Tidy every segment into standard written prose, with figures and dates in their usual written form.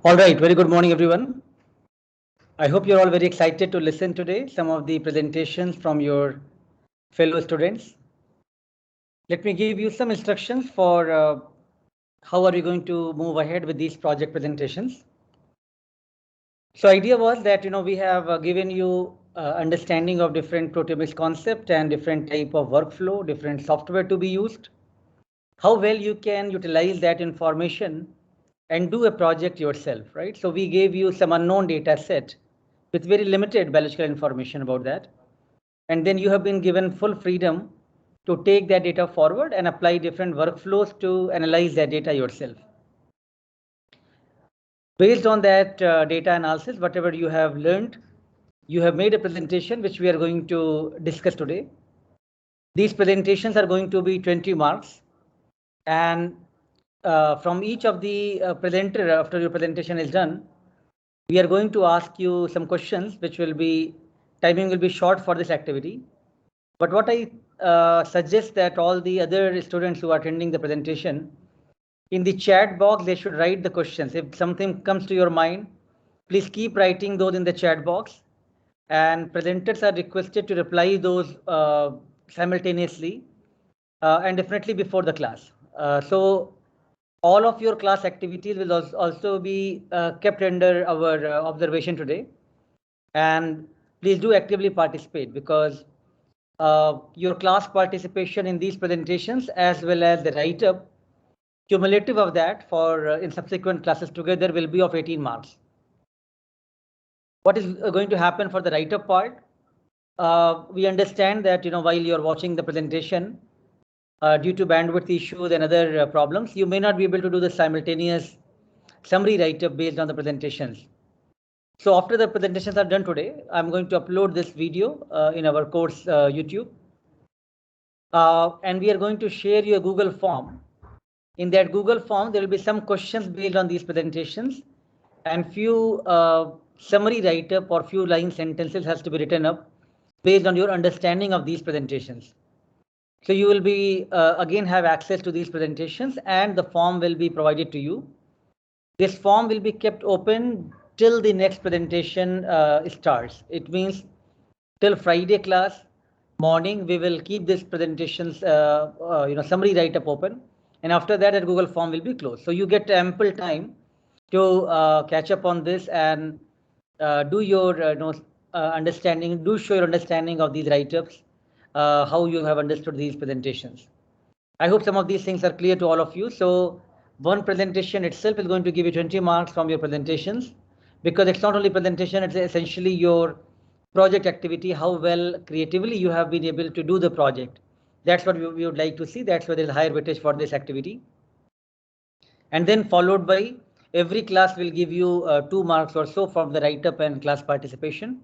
All right, very good morning, everyone. I hope you're all very excited to listen today some of the presentations from your fellow students. Let me give you some instructions for how are we going to move ahead with these project presentations. So idea was that we have given you understanding of different proteomics concept and different type of workflow, different software to be used, how well you can utilize that information and do a project yourself, right? So we gave you some unknown data set with very limited biological information about that. And then you have been given full freedom to take that data forward and apply different workflows to analyze that data yourself. Based on that data analysis, whatever you have learned, you have made a presentation which we are going to discuss today. These presentations are going to be 20 marks. And from each of the presenter, after your presentation is done, we are going to ask you some questions, which will be, timing will be short for this activity. But what I suggest that all the other students who are attending the presentation, in the chat box, they should write the questions. If something comes to your mind, please keep writing those in the chat box. And presenters are requested to reply those simultaneously and definitely before the class. So all of your class activities will also be kept under our observation today. And please do actively participate, because your class participation in these presentations as well as the write-up, cumulative of that for in subsequent classes together will be of 18 marks. What is going to happen for the write-up part? We understand that while you're watching the presentation, due to bandwidth issues and other problems, you may not be able to do the simultaneous summary write-up based on the presentations. So after the presentations are done today, I'm going to upload this video in our course YouTube. And we are going to share you a Google form. In that Google form, there will be some questions based on these presentations, and few summary write-up or few line sentences has to be written up based on your understanding of these presentations. So you will be again have access to these presentations, and the form will be provided to you. This form will be kept open till the next presentation starts. It means till Friday class morning, we will keep this presentations summary write-up open, and after that, that Google form will be closed. So you get ample time to catch up on this and do your understanding, do show your understanding of these write-ups, how you have understood these presentations. I hope some of these things are clear to all of you. So one presentation itself is going to give you 20 marks from your presentations, because it's not only presentation, it's essentially your project activity, how well creatively you have been able to do the project. That's what we would like to see. That's why there's higher weightage for this activity. And then followed by every class will give you 2 marks or so from the write-up and class participation.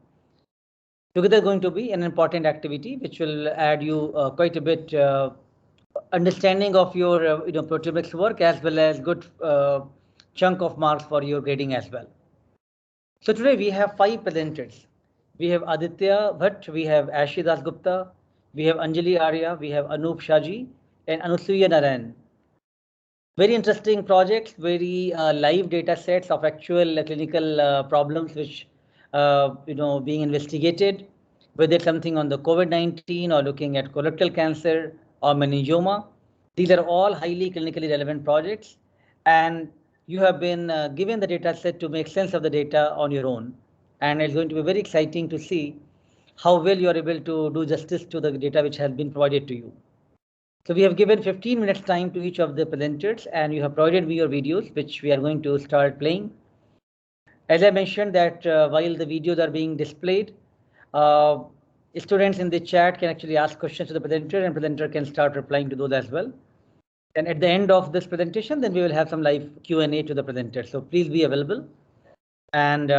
Together going to be an important activity which will add you quite a bit understanding of your proteomics work, as well as good chunk of marks for your grading as well. So today we have 5 presenters. We have Aditya Bhatt, we have Ashi Das Gupta, we have Anjali Arya, we have Anup Shaji, and Anusuya Narayan. Very interesting projects, very live data sets of actual clinical problems which being investigated, whether it's something on the COVID-19 or looking at colorectal cancer or meningioma. These are all highly clinically relevant projects, and you have been given the data set to make sense of the data on your own. And it's going to be very exciting to see how well you are able to do justice to the data which has been provided to you. So we have given 15 minutes time to each of the presenters, and you have provided me your videos, which we are going to start playing. As I mentioned that while the videos are being displayed, students in the chat can actually ask questions to the presenter, and presenter can start replying to those as well. And at the end of this presentation, then we will have some live Q&A to the presenter. So please be available. And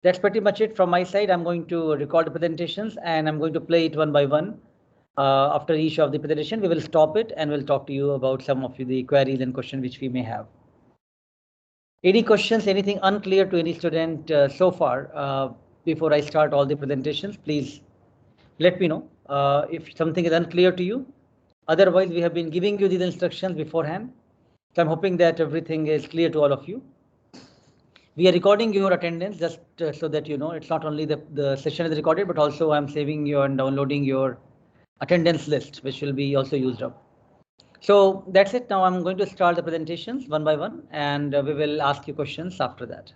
that's pretty much it from my side. I'm going to record the presentations, and I'm going to play it one by one. After each of the presentation, we will stop it and we'll talk to you about some of the queries and questions which we may have. Any questions, anything unclear to any student so far? Before I start all the presentations, please let me know if something is unclear to you. Otherwise, we have been giving you these instructions beforehand. So I'm hoping that everything is clear to all of you. We are recording your attendance just so that you know it's not only the session is recorded, but also I'm saving you and downloading your attendance list, which will be also used up. So that's it. Now I'm going to start the presentations one by one, and we will ask you questions after that.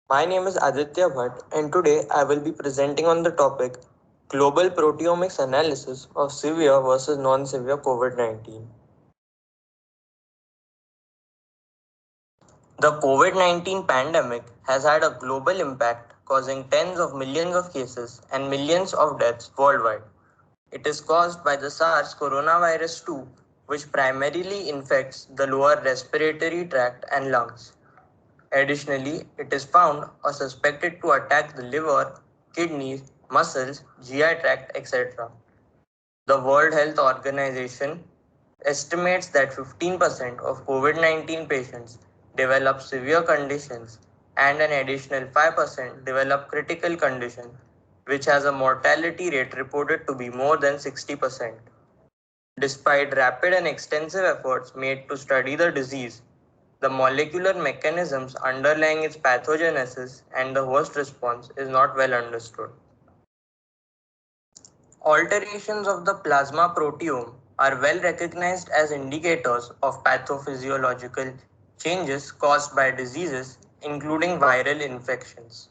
My name is Aditya Bhatt, and today I will be presenting on the topic Global Proteomics Analysis of Severe versus Non-Severe COVID-19. The COVID-19 pandemic has had a global impact, causing tens of millions of cases and millions of deaths worldwide. It is caused by the SARS coronavirus 2, which primarily infects the lower respiratory tract and lungs. Additionally, it is found or suspected to attack the liver, kidneys, muscles, GI tract, etc. The World Health Organization estimates that 15% of COVID 19 patients develop severe conditions and an additional 5% develop critical condition, which has a mortality rate reported to be more than 60%. Despite rapid and extensive efforts made to study the disease, the molecular mechanisms underlying its pathogenesis and the host response is not well understood. Alterations of the plasma proteome are well recognized as indicators of pathophysiological changes caused by diseases, including viral infections.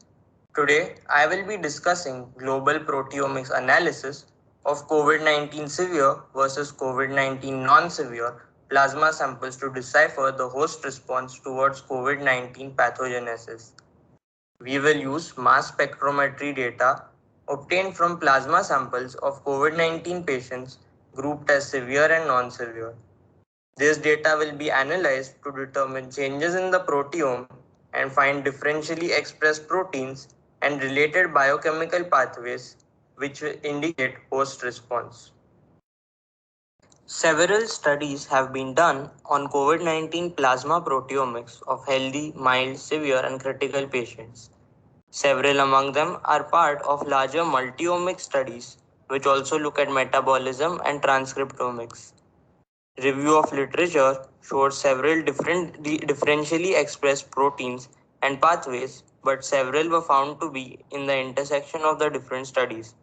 Today, I will be discussing global proteomics analysis of COVID-19 severe versus COVID-19 non-severe plasma samples to decipher the host response towards COVID-19 pathogenesis. We will use mass spectrometry data obtained from plasma samples of COVID-19 patients grouped as severe and non-severe. This data will be analyzed to determine changes in the proteome and find differentially expressed proteins and related biochemical pathways which will indicate host response. Several studies have been done on COVID-19 plasma proteomics of healthy, mild, severe, and critical patients. Several among them are part of larger multi-omic studies, which also look at metabolism and transcriptomics. Review of literature showed several different differentially expressed proteins and pathways, but several were found to be in the intersection of the different studies.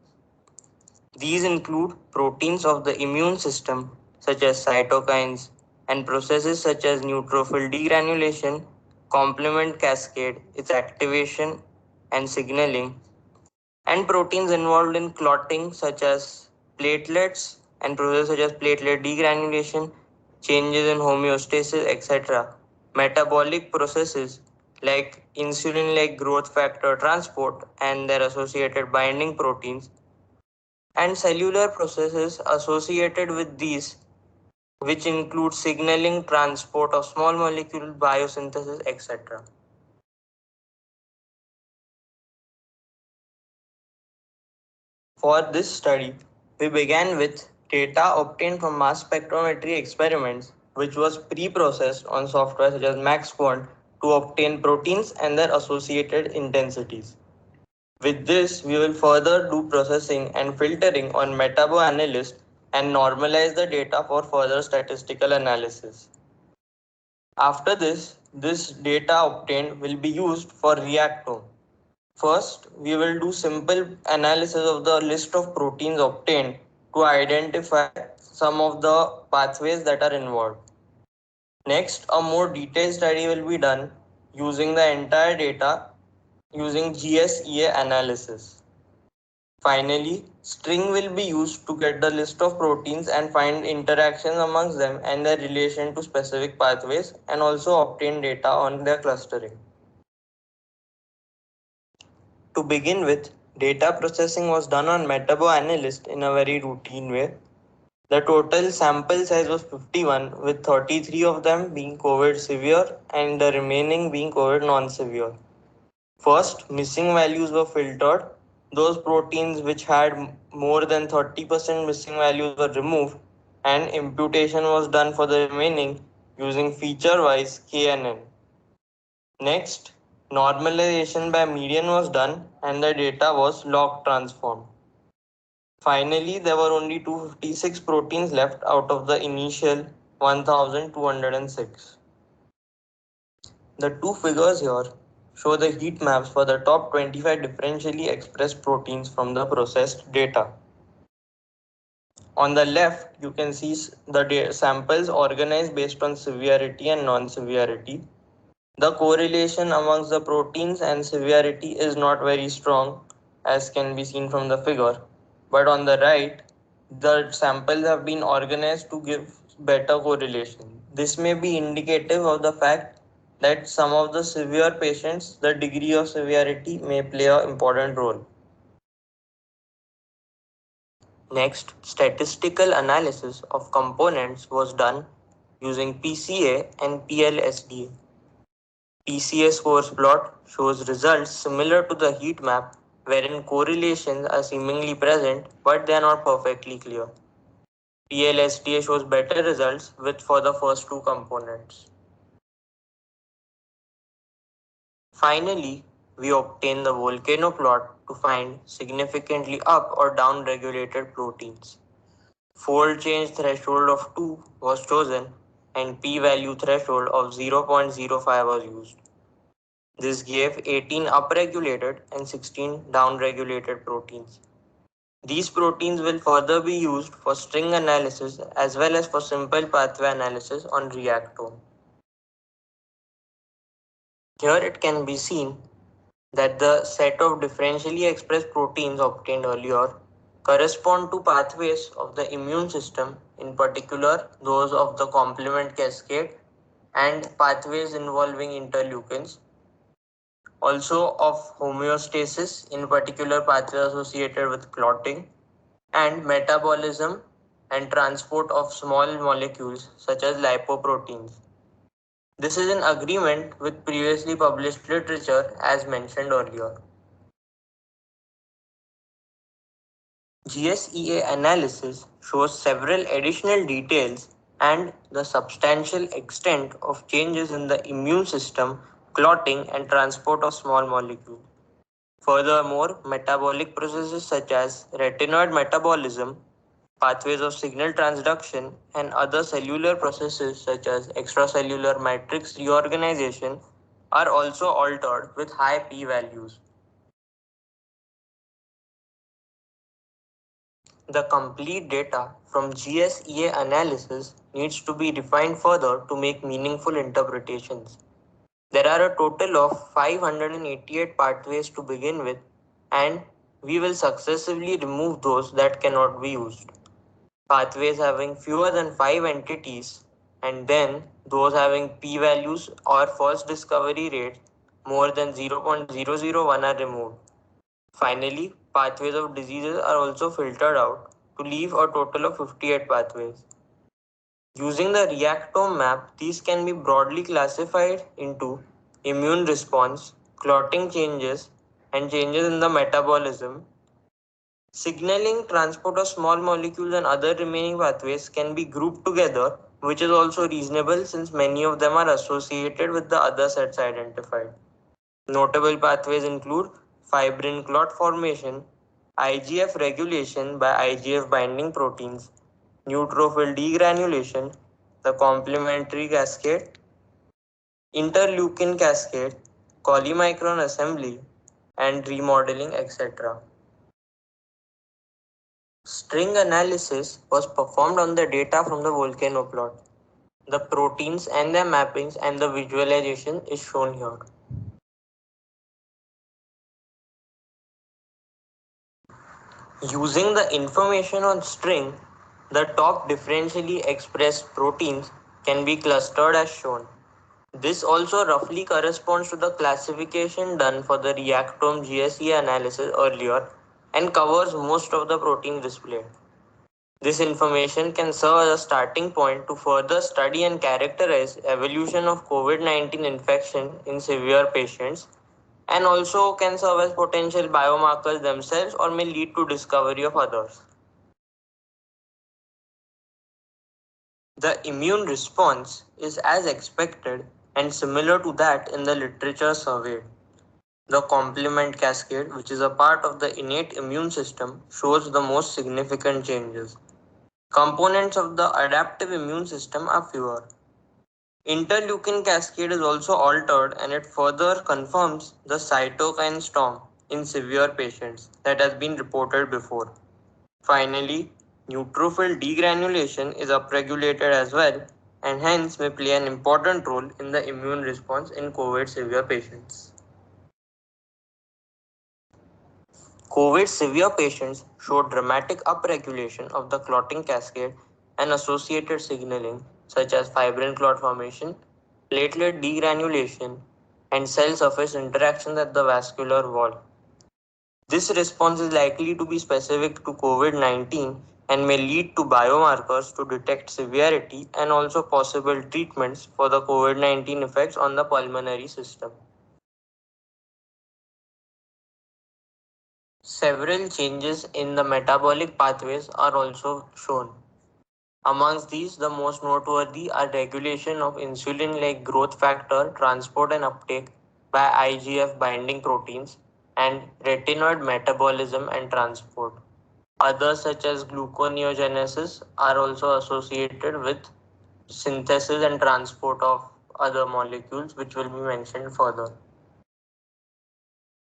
These include proteins of the immune system, such as cytokines, and processes such as neutrophil degranulation, complement cascade, its activation and signaling, and proteins involved in clotting, such as platelets, and processes such as platelet degranulation, changes in homeostasis, etc. Metabolic processes like insulin like growth factor transport and their associated binding proteins, and cellular processes associated with these, which include signaling, transport of small molecule biosynthesis, etc. For this study, we began with data obtained from mass spectrometry experiments, which was pre-processed on software such as MaxQuant to obtain proteins and their associated intensities. With this, we will further do processing and filtering on MetaboAnalyst and normalize the data for further statistical analysis. After this data obtained will be used for Reactome. First, we will do simple analysis of the list of proteins obtained to identify some of the pathways that are involved. Next, a more detailed study will be done using the entire data using GSEA analysis. Finally, string will be used to get the list of proteins and find interactions amongst them and their relation to specific pathways, and also obtain data on their clustering. To begin with, data processing was done on MetaboAnalyst in a very routine way. The total sample size was 51, with 33 of them being COVID severe and the remaining being COVID non-severe. First, missing values were filtered. Those proteins which had more than 30% missing values were removed, and imputation was done for the remaining using feature-wise KNN. Next, normalization by median was done and the data was log transformed. Finally, there were only 256 proteins left out of the initial 1206. The two figures here show the heat maps for the top 25 differentially expressed proteins from the processed data. On the left, you can see the samples organized based on severity and non-severity. The correlation amongst the proteins and severity is not very strong, as can be seen from the figure. But on the right, the samples have been organized to give better correlation. This may be indicative of the fact that some of the severe patients, the degree of severity may play an important role. Next, statistical analysis of components was done using PCA and PLSDA. PCA scores plot shows results similar to the heat map wherein correlations are seemingly present but they are not perfectly clear. PLSDA shows better results with for the first two components. Finally, we obtain the volcano plot to find significantly up or down regulated proteins. Fold change threshold of 2 was chosen and p-value threshold of 0.05 was used. This gave 18 upregulated and 16 downregulated proteins. These proteins will further be used for string analysis as well as for simple pathway analysis on Reactome. Here it can be seen that the set of differentially expressed proteins obtained earlier correspond to pathways of the immune system, in particular those of the complement cascade and pathways involving interleukins, also of homeostasis, in particular pathways associated with clotting, and metabolism and transport of small molecules such as lipoproteins. This is in agreement with previously published literature as mentioned earlier. GSEA analysis shows several additional details and the substantial extent of changes in the immune system, clotting, and transport of small molecules. Furthermore, metabolic processes such as retinoid metabolism, pathways of signal transduction, and other cellular processes such as extracellular matrix reorganization are also altered with high p values. The complete data from GSEA analysis needs to be refined further to make meaningful interpretations. There are a total of 588 pathways to begin with, and we will successively remove those that cannot be used. Pathways having fewer than 5 entities, and then those having p-values or false discovery rates more than 0.001 are removed. Finally, pathways of diseases are also filtered out to leave a total of 58 pathways. Using the reactome map, these can be broadly classified into immune response, clotting changes, and changes in the metabolism. Signaling, transport of small molecules, and other remaining pathways can be grouped together, which is also reasonable since many of them are associated with the other sets identified. Notable pathways include fibrin clot formation, IGF regulation by IGF binding proteins, neutrophil degranulation, the complementary cascade, interleukin cascade, chylomicron assembly, and remodeling, etc. String analysis was performed on the data from the volcano plot. The proteins and their mappings and the visualization is shown here. Using the information on string, the top differentially expressed proteins can be clustered as shown. This also roughly corresponds to the classification done for the reactome GSE analysis earlier and covers most of the proteins displayed. This information can serve as a starting point to further study and characterize evolution of COVID-19 infection in severe patients, and also can serve as potential biomarkers themselves or may lead to discovery of others. The immune response is as expected and similar to that in the literature surveyed. The complement cascade, which is a part of the innate immune system, shows the most significant changes. Components of the adaptive immune system are fewer. Interleukin cascade is also altered and it further confirms the cytokine storm in severe patients that has been reported before. Finally, neutrophil degranulation is upregulated as well and hence may play an important role in the immune response in COVID severe patients. COVID severe patients showed dramatic upregulation of the clotting cascade and associated signaling such as fibrin clot formation, platelet degranulation, and cell surface interactions at the vascular wall. This response is likely to be specific to COVID-19 and may lead to biomarkers to detect severity and also possible treatments for the COVID-19 effects on the pulmonary system. Several changes in the metabolic pathways are also shown. Amongst these, the most noteworthy are regulation of insulin-like growth factor transport and uptake by IGF binding proteins and retinoid metabolism and transport. Others such as gluconeogenesis are also associated with synthesis and transport of other molecules which will be mentioned further.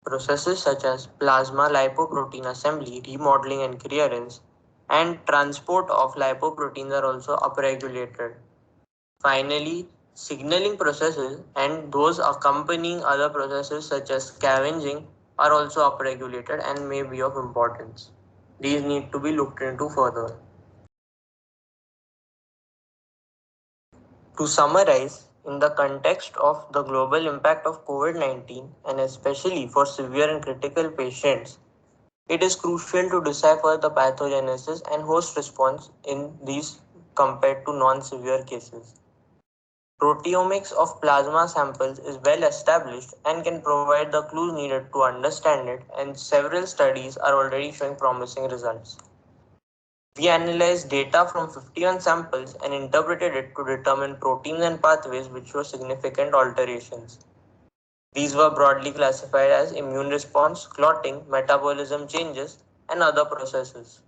Processes such as plasma lipoprotein assembly, remodeling and clearance, and transport of lipoproteins are also upregulated. Finally, signaling processes and those accompanying other processes such as scavenging are also upregulated and may be of importance. These need to be looked into further. To summarize, in the context of the global impact of COVID-19 and especially for severe and critical patients, it is crucial to decipher the pathogenesis and host response in these compared to non-severe cases. Proteomics of plasma samples is well established and can provide the clues needed to understand it, and several studies are already showing promising results. We analyzed data from 51 samples and interpreted it to determine proteins and pathways which show significant alterations. These were broadly classified as immune response, clotting, metabolism changes, and other processes.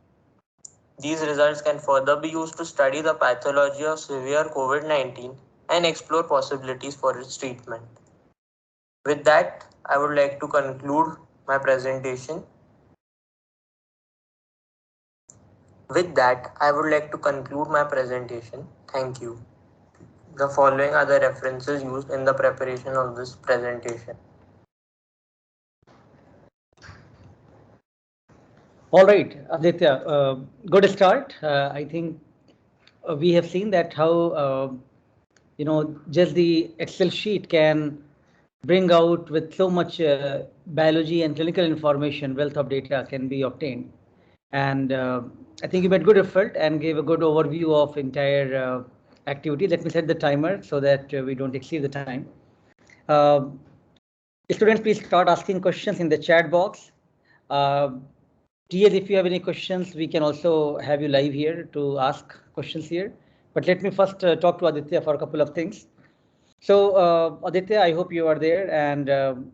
These results can further be used to study the pathology of severe COVID-19 and explore possibilities for its treatment. With that, I would like to conclude my presentation. Thank you. The following are the references used in the preparation of this presentation. All right, Aditya, good start. I think we have seen that how just the Excel sheet can bring out with so much biology and clinical information, wealth of data can be obtained. And I think you made good effort and gave a good overview of entire activity. Let me set the timer so that we don't exceed the time. Students, please start asking questions in the chat box. TS, if you have any questions, we can also have you live here to ask questions here. But let me first talk to Aditya for a couple of things. So Aditya, I hope you are there. And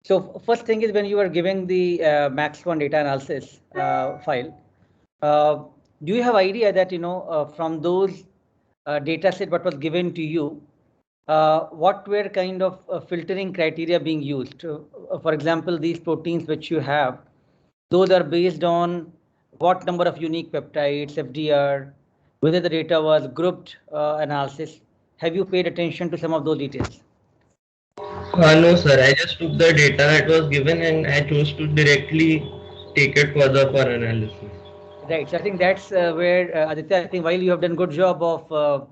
so first thing is when you are giving the MAX1 data analysis file, do you have idea that, from those data set what was given to you, what were kind of filtering criteria being used? For example, these proteins which you have, those are based on what number of unique peptides, FDR, whether the data was grouped analysis. Have you paid attention to some of those details? No, sir. I just took the data that was given and I chose to directly take it further for analysis. Right. So I think that's where, Aditya, I think while you have done good job of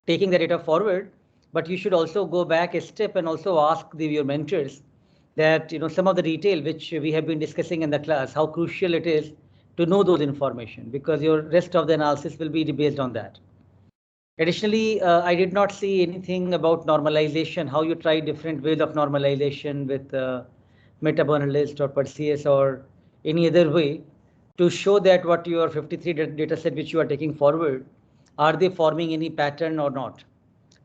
taking the data forward, but you should also go back a step and also ask your mentors that, some of the detail which we have been discussing in the class, how crucial it is to know those information, because your rest of the analysis will be based on that. Additionally, I did not see anything about normalization, how you try different ways of normalization with Metabonalyst or Perseus or any other way to show that what your 53 data set which you are taking forward, are they forming any pattern or not?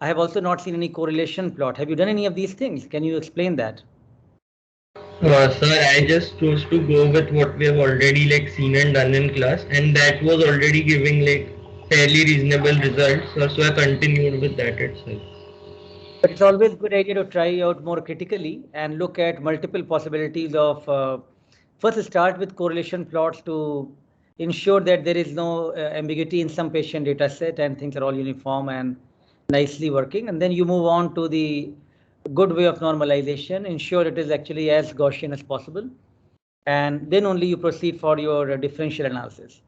I have also not seen any correlation plot. Have you done any of these things? Can you explain that? Sir, I just chose to go with what we have already like seen and done in class, and that was already giving like fairly reasonable results. So I continued with that itself. But it's always a good idea to try out more critically and look at multiple possibilities of first start with correlation plots to ensure that there is no ambiguity in some patient data set and things are all uniform and nicely working. And then you move on to the good way of normalization, ensure it is actually as Gaussian as possible. And then only you proceed for your differential analysis.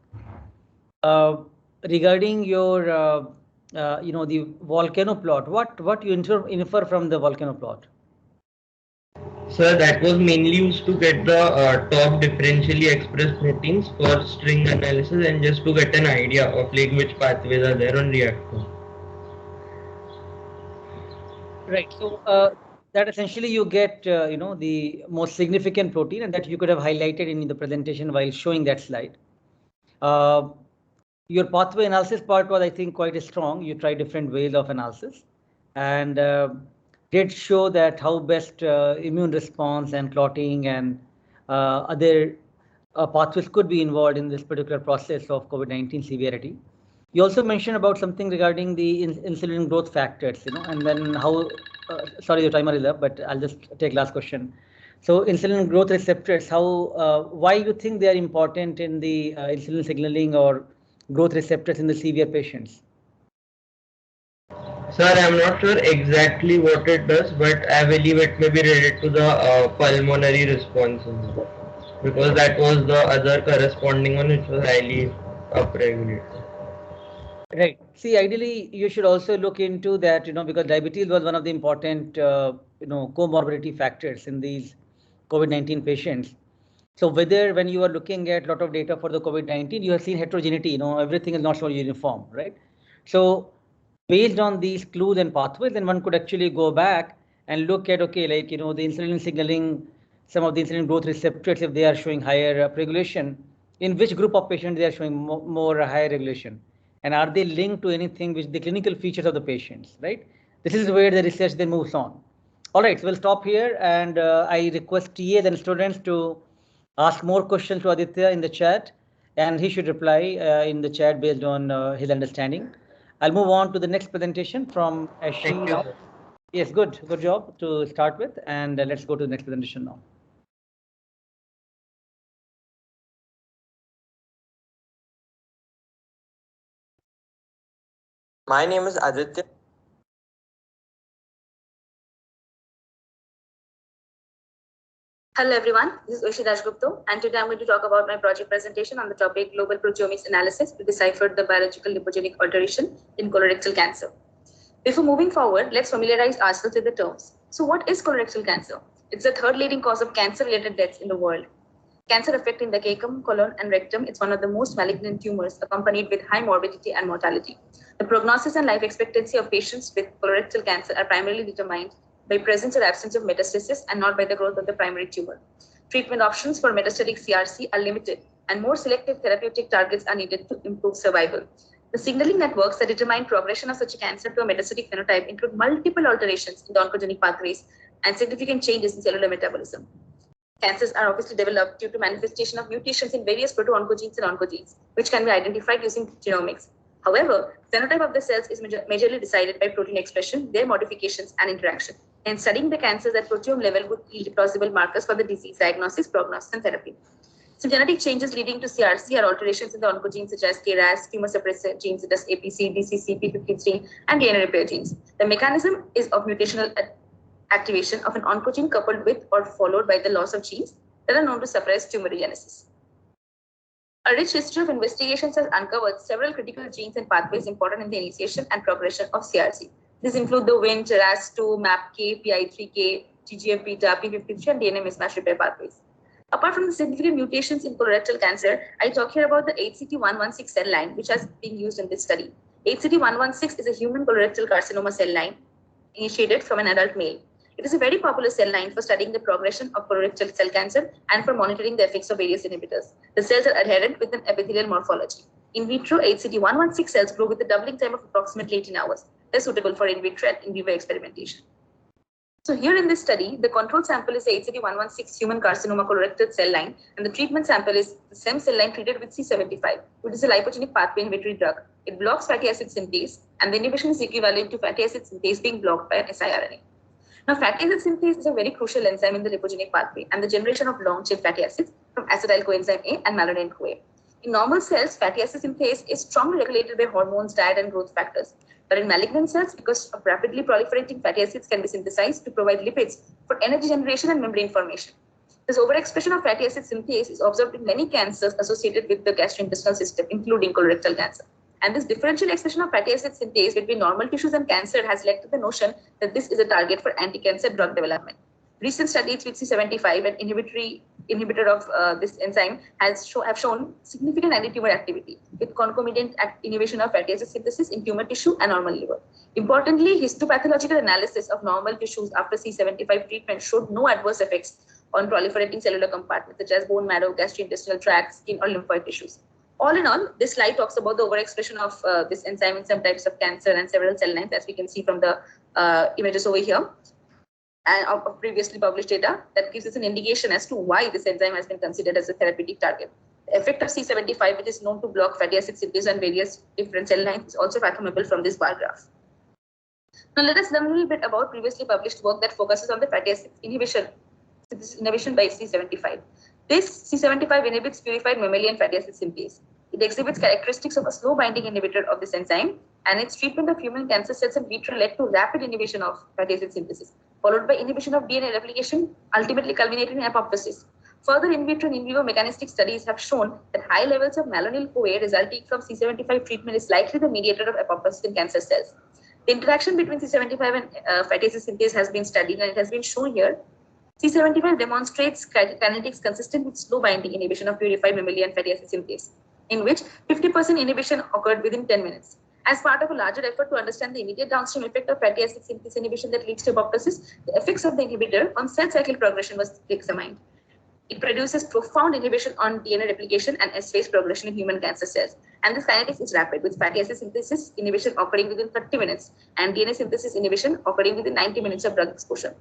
Regarding your the volcano plot, what you infer from the volcano plot? So that was mainly used to get the top differentially expressed proteins for string analysis and just to get an idea of like which pathways are there on reactor. Right. So that essentially you get the most significant protein, and that you could have highlighted in the presentation while showing that slide. Your pathway analysis part was, I think, quite strong. You tried different ways of analysis, and did show that how best immune response and clotting and other pathways could be involved in this particular process of COVID-19 severity. You also mentioned about something regarding the insulin growth factors, and then how. Sorry, the timer is up, but I'll just take last question. So insulin growth receptors, how, why you think they are important in the insulin signaling or growth receptors in the severe patients? Sir, I'm not sure exactly what it does, but I believe it may be related to the pulmonary responses, because that was the other corresponding one which was highly upregulated. Right. See, ideally, you should also look into that, because diabetes was one of the important, comorbidity factors in these COVID-19 patients. So whether when you are looking at a lot of data for the COVID-19, you have seen heterogeneity, everything is not so uniform, right? So based on these clues and pathways, then one could actually go back and look at, okay, like, the insulin signaling, some of the insulin growth receptors, if they are showing higher upregulation, in which group of patients they are showing more higher regulation, and are they linked to anything which the clinical features of the patients, right? This is where the research then moves on. All right, so we'll stop here, and I request TAs and students to ask more questions to Aditya in the chat, and he should reply in the chat based on his understanding. I'll move on to the next presentation from Ashi now. Yes, good job to start with, and let's go to the next presentation now. My name is Aditya. Hello everyone, this is Ushi Dashgupta, and today I'm going to talk about my project presentation on the topic Global Proteomics Analysis to decipher the biological lipogenic alteration in colorectal cancer. Before moving forward, let's familiarize ourselves with the terms. So what is colorectal cancer? It's the third leading cause of cancer-related deaths in the world. Cancer affecting the cecum, colon, and rectum is one of the most malignant tumors accompanied with high morbidity and mortality. The prognosis and life expectancy of patients with colorectal cancer are primarily determined by presence or absence of metastasis and not by the growth of the primary tumor. Treatment options for metastatic CRC are limited, and more selective therapeutic targets are needed to improve survival. The signaling networks that determine progression of such a cancer to a metastatic phenotype include multiple alterations in the oncogenic pathways and significant changes in cellular metabolism. Cancers are obviously developed due to manifestation of mutations in various proto-oncogenes and oncogenes, which can be identified using genomics. However, phenotype of the cells is majorly decided by protein expression, their modifications, and interaction. And studying the cancers at proteome level would yield plausible markers for the disease diagnosis, prognosis, and therapy. So genetic changes leading to CRC are alterations in the oncogenes such as KRAS, tumor suppressor genes such as APC, DCC, P53, and DNA repair genes. The mechanism is of mutational activation of an oncogene coupled with or followed by the loss of genes that are known to suppress tumorigenesis. A rich history of investigations has uncovered several critical genes and pathways important in the initiation and progression of CRC. These include the Wnt, RAS2, MAPK, PI3K, TGF-beta, P53, and DNA mismatch repair pathways. Apart from the significant mutations in colorectal cancer, I talk here about the HCT116 cell line, which has been used in this study. HCT116 is a human colorectal carcinoma cell line initiated from an adult male. It is a very popular cell line for studying the progression of colorectal cell cancer and for monitoring the effects of various inhibitors. The cells are adherent with an epithelial morphology. In vitro, HCT116 cells grow with a doubling time of approximately 18 hours. best suitable for in vitro and in vivo experimentation. So here in this study, the control sample is the HCD116 human carcinoma colorectal cell line, and the treatment sample is the same cell line treated with C75, which is a lipogenic pathway inhibitory drug. It blocks fatty acid synthase, and the inhibition is equivalent to fatty acid synthase being blocked by an siRNA. Now, fatty acid synthase is a very crucial enzyme in the lipogenic pathway and the generation of long-chain fatty acids from acetyl coenzyme A and malonyl CoA. In normal cells, fatty acid synthase is strongly regulated by hormones, diet, and growth factors. But in malignant cells, because of rapidly proliferating fatty acids can be synthesized to provide lipids for energy generation and membrane formation. This overexpression of fatty acid synthase is observed in many cancers associated with the gastrointestinal system, including colorectal cancer. And this differential expression of fatty acid synthase between normal tissues and cancer has led to the notion that this is a target for anti-cancer drug development. Recent studies with C75, an inhibitor of this enzyme, have shown significant anti-tumor activity with concomitant inhibition of fatty acid synthesis in tumor tissue and normal liver. Importantly, histopathological analysis of normal tissues after C75 treatment showed no adverse effects on proliferating cellular compartments such as bone marrow, gastrointestinal tract, skin, or lymphoid tissues. All in all, this slide talks about the overexpression of this enzyme in some types of cancer and several cell lines, as we can see from the images over here, and of previously published data that gives us an indication as to why this enzyme has been considered as a therapeutic target. The effect of C75, which is known to block fatty acid synthase on various different cell lines, is also fathomable from this bar graph. Now let us learn a little bit about previously published work that focuses on the fatty acid inhibition by C75. This C75 inhibits purified mammalian fatty acid synthase. It exhibits characteristics of a slow binding inhibitor of this enzyme, and its treatment of human cancer cells in vitro led to rapid inhibition of fatty acid synthesis, followed by inhibition of DNA replication, ultimately culminating in apoptosis. Further in vitro and in vivo mechanistic studies have shown that high levels of malonyl CoA resulting from C75 treatment is likely the mediator of apoptosis in cancer cells. The interaction between C75 and fatty acid synthase has been studied, and it has been shown here. C75 demonstrates kinetics consistent with slow binding inhibition of purified mammalian fatty acid synthase, in which 50% inhibition occurred within 10 minutes. As part of a larger effort to understand the immediate downstream effect of fatty acid synthase inhibition that leads to apoptosis, the effects of the inhibitor on cell cycle progression was examined. It produces profound inhibition on DNA replication and S-phase progression in human cancer cells. And this kinetics is rapid, with fatty acid synthesis inhibition occurring within 30 minutes and DNA synthesis inhibition occurring within 90 minutes of drug exposure.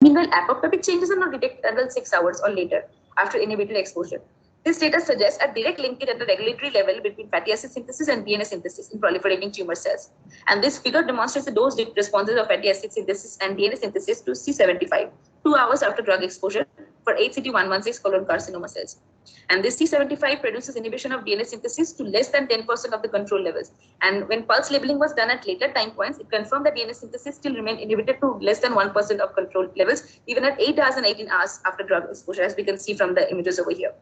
Meanwhile, apoptotic changes are not detected until 6 hours or later after inhibitory exposure. This data suggests a direct linkage at the regulatory level between fatty acid synthesis and DNA synthesis in proliferating tumor cells. And this figure demonstrates the dose responses of fatty acid synthesis and DNA synthesis to C75 2 hours after drug exposure for HCD116 colon carcinoma cells. And this C75 produces inhibition of DNA synthesis to less than 10% of the control levels. And when pulse labeling was done at later time points, it confirmed that DNA synthesis still remained inhibited to less than 1% of control levels, even at 8 hours and 18 hours after drug exposure, as we can see from the images over here.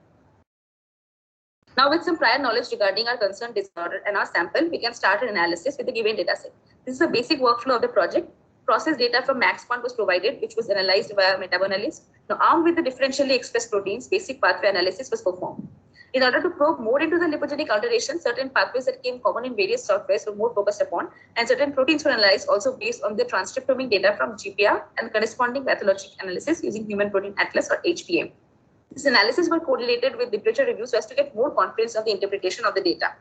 Now, with some prior knowledge regarding our concerned disorder and our sample, we can start an analysis with the given dataset. This is a basic workflow of the project. Process data from MaxQuant was provided, which was analyzed via MetaBanalysis. Now, armed with the differentially expressed proteins, basic pathway analysis was performed. In order to probe more into the lipogenic alteration, certain pathways that came common in various softwares were more focused upon, and certain proteins were analyzed also based on the transcriptomic data from GPR and corresponding pathologic analysis using Human Protein Atlas or HPA. This analysis was correlated with literature reviews so as to get more confidence of the interpretation of the data.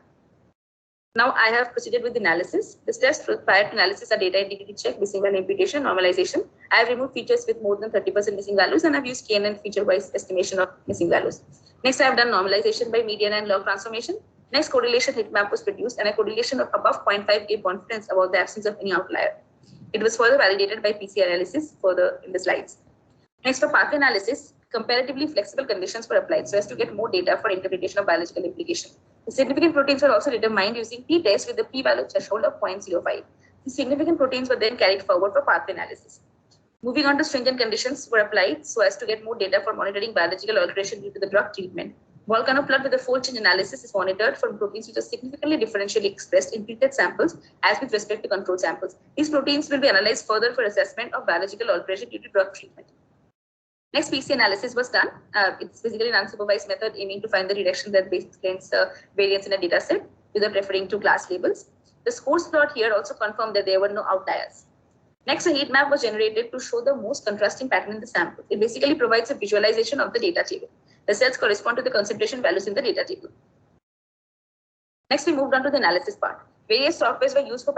Now I have proceeded with the analysis. The steps prior to analysis are data integrity check, missing value imputation, normalization. I have removed features with more than 30% missing values, and I've used KNN feature-wise estimation of missing values. Next, I have done normalization by median and log transformation. Next, correlation heat map was produced, and a correlation of above 0.5 gave confidence about the absence of any outlier. It was further validated by PC analysis further in the slides. Next, for pathway analysis, comparatively flexible conditions were applied so as to get more data for interpretation of biological implication. The significant proteins were also determined using t-test with the p-value threshold of 0.05. The significant proteins were then carried forward for pathway analysis. Moving on to stringent conditions were applied so as to get more data for monitoring biological alteration due to the drug treatment. Volcano plot with the fold change analysis is monitored for proteins which are significantly differentially expressed in treated samples as with respect to control samples. These proteins will be analyzed further for assessment of biological alteration due to drug treatment. Next, PC analysis was done. It's basically an unsupervised method aiming to find the reduction that explains variance in a data set without referring to class labels. The scores plot here also confirmed that there were no outliers. Next, a heat map was generated to show the most contrasting pattern in the sample. It basically provides a visualization of the data table. The cells correspond to the concentration values in the data table. Next, we moved on to the analysis part. Various softwares were used for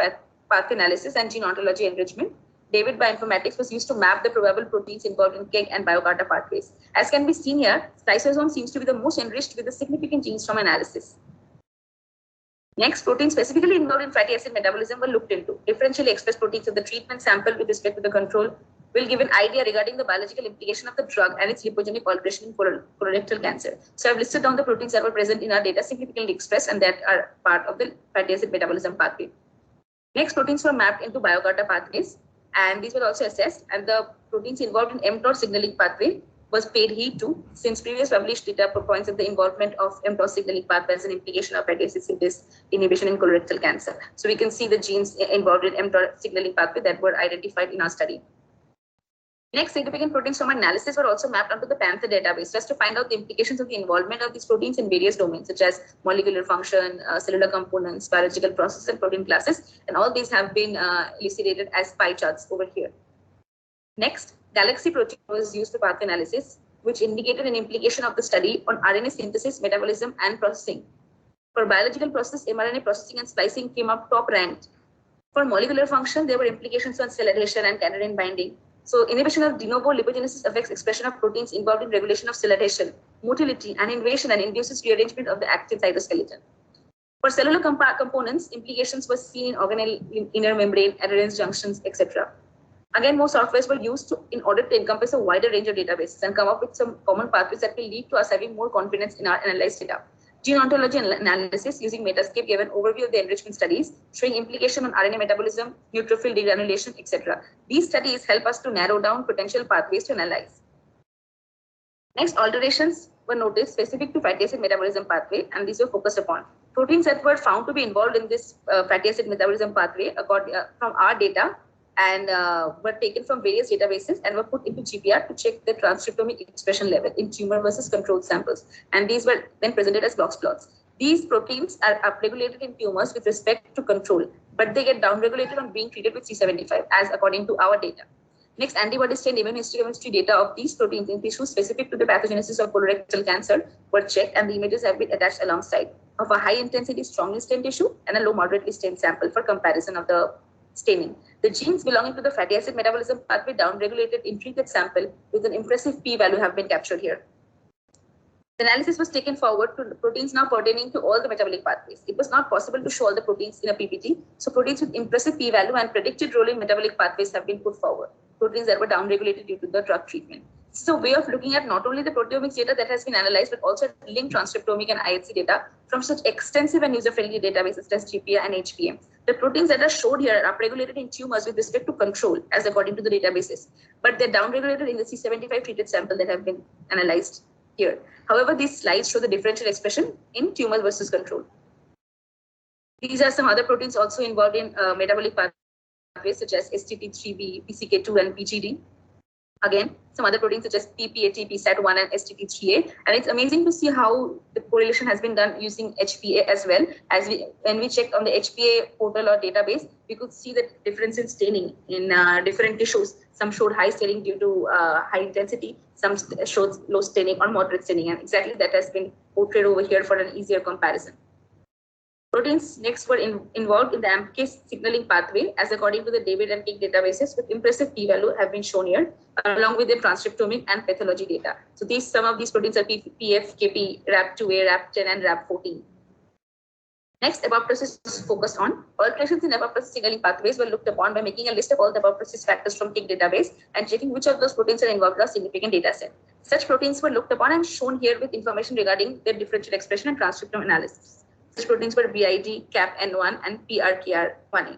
pathway analysis and gene ontology enrichment, David bioinformatics was used to map the probable proteins involved in KEGG and BioCarta pathways. As can be seen here, spliceosome seems to be the most enriched with the significant genes from analysis. Next, proteins specifically involved in fatty acid metabolism were looked into. Differentially expressed proteins of the treatment sample with respect to the control will give an idea regarding the biological implication of the drug and its lipogenic alteration in colorectal cancer. So I've listed down the proteins that were present in our data significantly expressed and that are part of the fatty acid metabolism pathway. Next, proteins were mapped into BioCarta pathways, and these were also assessed, and the proteins involved in mTOR signaling pathway was paid heed to, since previous published data points at the involvement of mTOR signaling pathway as an implication of fatty acid synthase inhibition in colorectal cancer. So we can see the genes involved in mTOR signaling pathway that were identified in our study. Next, significant proteins from analysis were also mapped onto the Panther database just to find out the implications of the involvement of these proteins in various domains, such as molecular function, cellular components, biological processes, and protein classes. And all these have been elucidated as pie charts over here. Next, Galaxy protein was used for pathway analysis, which indicated an implication of the study on RNA synthesis, metabolism, and processing. For biological process, mRNA processing and splicing came up top ranked. For molecular function, there were implications on cell adhesion and cadherin binding. So inhibition of de novo lipogenesis affects expression of proteins involved in regulation of cell adhesion, motility, and invasion, and induces rearrangement of the actin cytoskeleton. For cellular components, implications were seen in organelle, inner membrane, adherence junctions, etc. Again, more softwares were used in order to encompass a wider range of databases and come up with some common pathways that will lead to us having more confidence in our analyzed data. Gene ontology analysis using Metascape gave an overview of the enrichment studies, showing implication on RNA metabolism, neutrophil degranulation, etc. These studies help us to narrow down potential pathways to analyze. Next, alterations were noticed specific to fatty acid metabolism pathway, and these were focused upon. Proteins that were found to be involved in this fatty acid metabolism pathway from our data and were taken from various databases and were put into GPR to check the transcriptomic expression level in tumor versus controlled samples. And these were then presented as box plots. These proteins are upregulated in tumors with respect to control, but they get downregulated on being treated with C75, as according to our data. Next, antibody-stained immunohistochemistry data of these proteins in tissues specific to the pathogenesis of colorectal cancer were checked, and the images have been attached alongside of a high-intensity, strongly stained tissue and a low, moderately stained sample for comparison of the staining. The genes belonging to the fatty acid metabolism pathway downregulated in treated sample with an impressive p-value have been captured here. The analysis was taken forward to proteins now pertaining to all the metabolic pathways. It was not possible to show all the proteins in a PPT, so proteins with impressive p-value and predicted role in metabolic pathways have been put forward. Proteins that were downregulated due to the drug treatment. This is a way of looking at not only the proteomics data that has been analyzed, but also linked transcriptomic and IHC data from such extensive and user-friendly databases as GPA and HPM. The proteins that are showed here are upregulated in tumors with respect to control, as according to the databases, but they're downregulated in the C75 treated sample that have been analyzed here. However, these slides show the differential expression in tumors versus control. These are some other proteins also involved in metabolic pathways such as STT3B, PCK2, and PGD. Again, some other proteins such as PPAT, PSAT1, and STT3A. And it's amazing to see how the correlation has been done using HPA as well. As when we checked on the HPA portal or database, we could see the difference in staining in different tissues. Some showed high staining due to high intensity, some showed low staining or moderate staining. And exactly that has been portrayed over here for an easier comparison. Proteins next were involved in the AMPK signaling pathway, as according to the David and KEGG databases, with impressive p-value have been shown here, along with the transcriptomic and pathology data. So some of these proteins are PF, KP, RAP2A, RAP10, and RAP14. Next, apoptosis was focused on. Alterations in apoptosis signaling pathways were looked upon by making a list of all the apoptosis factors from KEGG database and checking which of those proteins are involved in a significant data set. Such proteins were looked upon and shown here with information regarding their differential expression and transcriptome analysis. Such proteins were BID, CAPN1, and PRKR1A.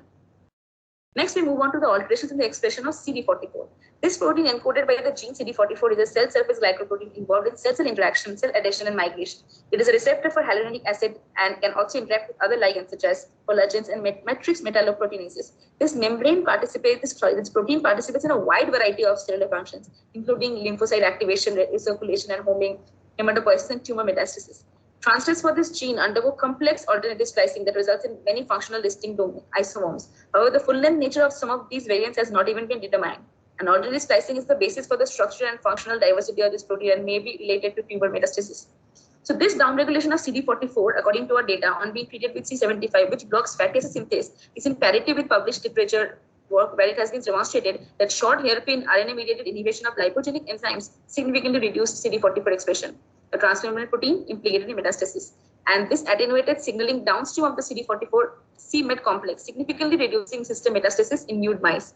Next, we move on to the alterations in the expression of CD44. This protein encoded by the gene CD44 is a cell surface glycoprotein involved in cell-cell interaction, cell adhesion, and migration. It is a receptor for hyaluronic acid and can also interact with other ligands such as collagens and matrix metalloproteinases. This protein participates in a wide variety of cellular functions, including lymphocyte activation, recirculation and homing, hematopoiesis, and tumor metastasis. Transcripts for this gene undergo complex alternative splicing that results in many functional distinct isomers. However, the full-length nature of some of these variants has not even been determined. And alternative splicing is the basis for the structure and functional diversity of this protein and may be related to tumor metastasis. So this downregulation of CD44, according to our data on being treated with C75, which blocks fatty acid synthase, is in parity with published literature work where it has been demonstrated that short hairpin RNA-mediated inhibition of lipogenic enzymes significantly reduced CD44 expression, a transmembrane protein implicated in metastasis. And this attenuated signaling downstream of the CD44 c-Met complex, significantly reducing system metastasis in nude mice.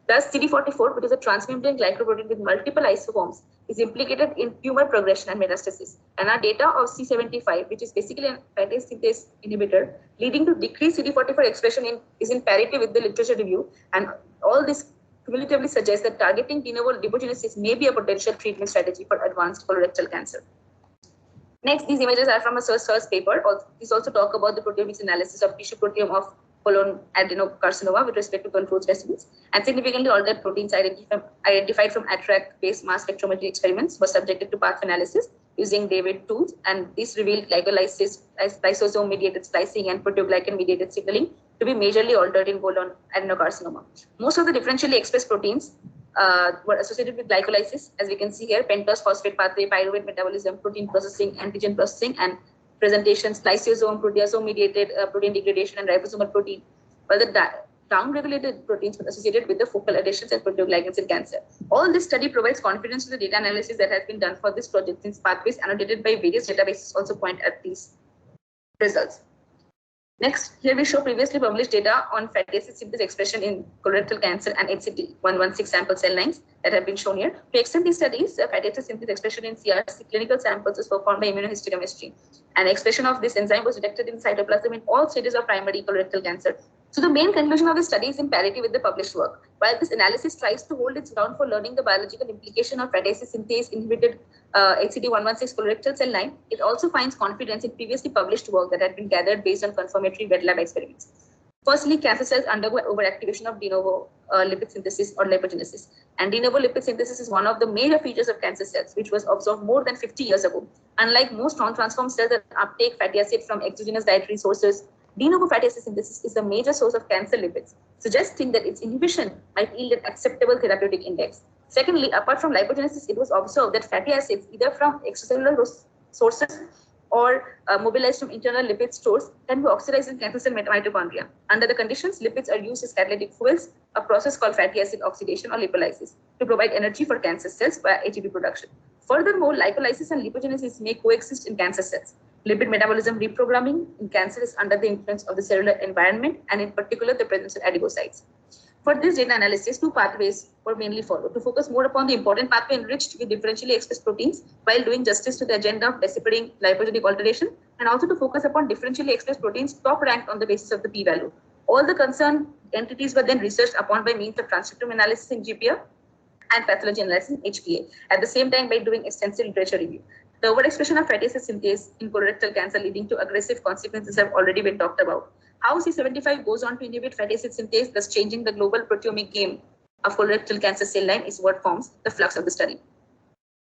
Thus, CD44, which is a transmembrane glycoprotein with multiple isoforms, is implicated in tumor progression and metastasis. And our data of C75, which is basically a fatty synthase inhibitor, leading to decreased CD44 expression is in parity with the literature review. And all this cumulatively suggests that targeting de novo lipogenesis may be a potential treatment strategy for advanced colorectal cancer. Next, these images are from a source paper. These also talk about the proteomics analysis of tissue proteome of colon adenocarcinoma with respect to control specimens, and significantly altered proteins identified from ATRAC-based mass spectrometry experiments were subjected to path analysis using David tools, and this revealed glycolysis, lysosome-mediated splicing, and proteoglycan-mediated signaling to be majorly altered in colon adenocarcinoma. Most of the differentially expressed proteins were associated with glycolysis, as we can see here: pentose phosphate pathway, pyruvate metabolism, protein processing, antigen processing, and presentations, lysosome, proteasome-mediated protein degradation, and ribosomal protein, while the down-regulated proteins were associated with the focal adhesions and proteoglycans in cancer. All this study provides confidence to the data analysis that has been done for this project, since pathways annotated by various databases also point at these results. Next, here we show previously published data on fatty acid synthase expression in colorectal cancer and HCT116 sample cell lines that have been shown here. To extend these studies, fatty acid synthase expression in CRC clinical samples was performed by immunohistochemistry, and expression of this enzyme was detected in cytoplasm in all stages of primary colorectal cancer. So the main conclusion of the study is in parity with the published work. While this analysis tries to hold its ground for learning the biological implication of fatty acid synthase inhibited HCT116 colorectal cell line, it also finds confidence in previously published work that had been gathered based on confirmatory wet lab experiments. Firstly, cancer cells undergo overactivation of de novo lipid synthesis or lipogenesis. And de novo lipid synthesis is one of the major features of cancer cells, which was observed more than 50 years ago. Unlike most non-transformed cells that uptake fatty acid from exogenous dietary sources, de novo fatty acid synthesis is a major source of cancer lipids, suggesting that its inhibition might yield an acceptable therapeutic index. Secondly, apart from lipogenesis, it was observed that fatty acids, either from extracellular sources or mobilized from internal lipid stores, can be oxidized in cancer cell mitochondria. Under the conditions, lipids are used as catalytic fuels, a process called fatty acid oxidation or lipolysis, to provide energy for cancer cells via ATP production. Furthermore, lipolysis and lipogenesis may coexist in cancer cells. Lipid metabolism reprogramming in cancer is under the influence of the cellular environment, and in particular, the presence of adipocytes. For this data analysis, two pathways were mainly followed: to focus more upon the important pathway enriched with differentially expressed proteins while doing justice to the agenda of decipating lipogenic alteration, and also to focus upon differentially expressed proteins top ranked on the basis of the p-value. All the concerned entities were then researched upon by means of transcriptome analysis in GPA and pathology analysis in HPA, at the same time by doing extensive literature review. The overexpression of fatty acid synthase in colorectal cancer leading to aggressive consequences have already been talked about. How C75 goes on to inhibit fatty acid synthase, thus changing the global proteomic game of colorectal cancer cell line, is what forms the flux of the study.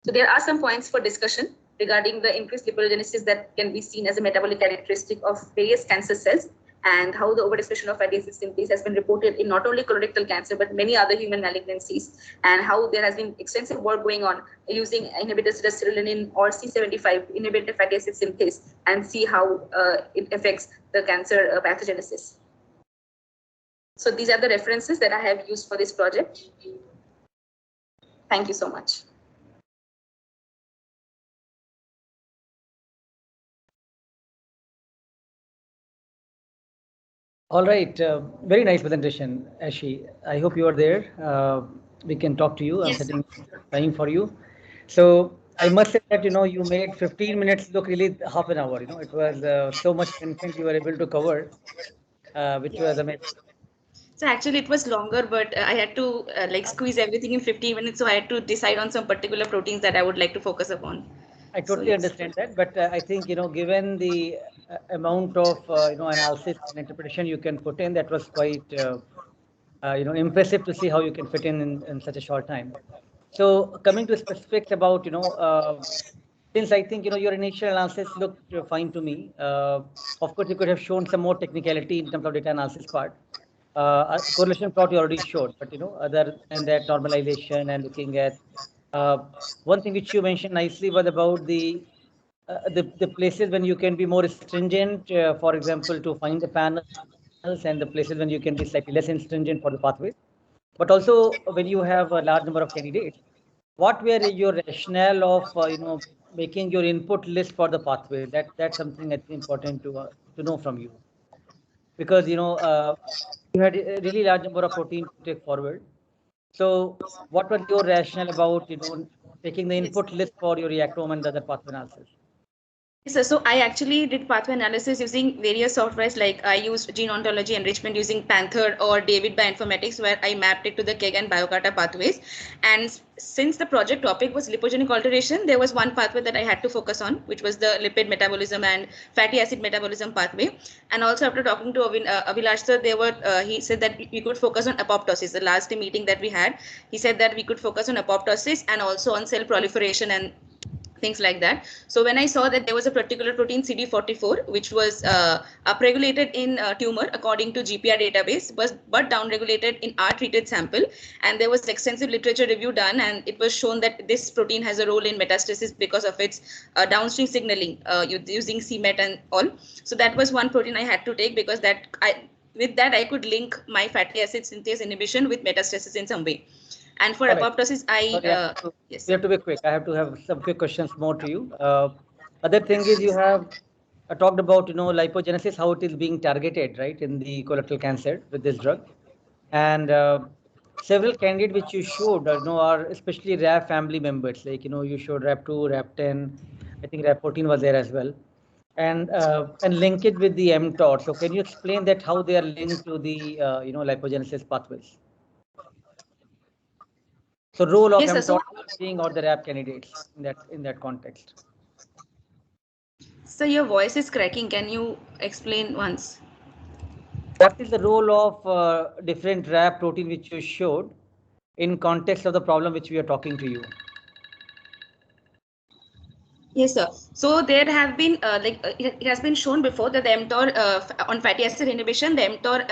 So there are some points for discussion regarding the increased lipogenesis that can be seen as a metabolic characteristic of various cancer cells, and how the overexpression of fatty acid synthase has been reported in not only colorectal cancer but many other human malignancies, and how there has been extensive work going on using inhibitors such as cerulinin or C75 to inhibit the fatty acid synthase and see how it affects the cancer pathogenesis. So these are the references that I have used for this project. Thank you so much. All right, very nice presentation, Ashi. I hope you are there. We can talk to you. I'm setting time for you. So I must say that you made 15 minutes look really half an hour. It was so much content you were able to cover, which was amazing. So actually it was longer, but I had to squeeze everything in 15 minutes. So I had to decide on some particular proteins that I would like to focus upon. I totally understand that, but I think given the amount of analysis and interpretation you can put in, that was quite impressive to see how you can fit in such a short time. So coming to specifics about since I think your initial analysis looked fine to me. Of course, you could have shown some more technicality in terms of data analysis part. Correlation plot you already showed, but other than that, normalization and looking at one thing which you mentioned nicely was about the the places when you can be more stringent, for example, to find the panels, and the places when you can be slightly less stringent for the pathways. But also when you have a large number of candidates, what were your rationale of making your input list for the pathway? That's something I think important to know from you, because you had a really large number of protein to take forward. So what was your rationale about taking the input list for your reactome and the other pathway analysis? So I actually did pathway analysis using various softwares, like I used gene ontology enrichment using Panther or David Bioinformatics, where I mapped it to the KEGG and BioCarta pathways. And since the project topic was lipogenic alteration, there was one pathway that I had to focus on, which was the lipid metabolism and fatty acid metabolism pathway. And also after talking to Abhilash sir, he said that we could focus on apoptosis. The last meeting that we had, he said that we could focus on apoptosis and also on cell proliferation and things like that. So when I saw that there was a particular protein CD44 which was upregulated in tumor according to GPR database, but downregulated in our treated sample, and there was extensive literature review done, and it was shown that this protein has a role in metastasis because of its downstream signaling using c-MET and all. So that was one protein I had to take, because with that I could link my fatty acid synthase inhibition with metastasis in some way. And for apoptosis, yes. You have to be quick. I have to have some quick questions more to you. Other thing is, you have talked about lipogenesis, how it is being targeted, right, in the colorectal cancer with this drug, and several candidates which you showed are especially RAF family members, like you showed RAP2, RAP10, I think RAP14 was there as well, and link it with the mTOR. So can you explain that, how they are linked to the lipogenesis pathways? So role of mTOR or the RAP candidates in that context. So your voice is cracking. Can you explain once? What is the role of different RAP protein which you showed in context of the problem which we are talking to you? Yes, sir. So there have been it has been shown before that the mTOR on fatty acid inhibition, the mTOR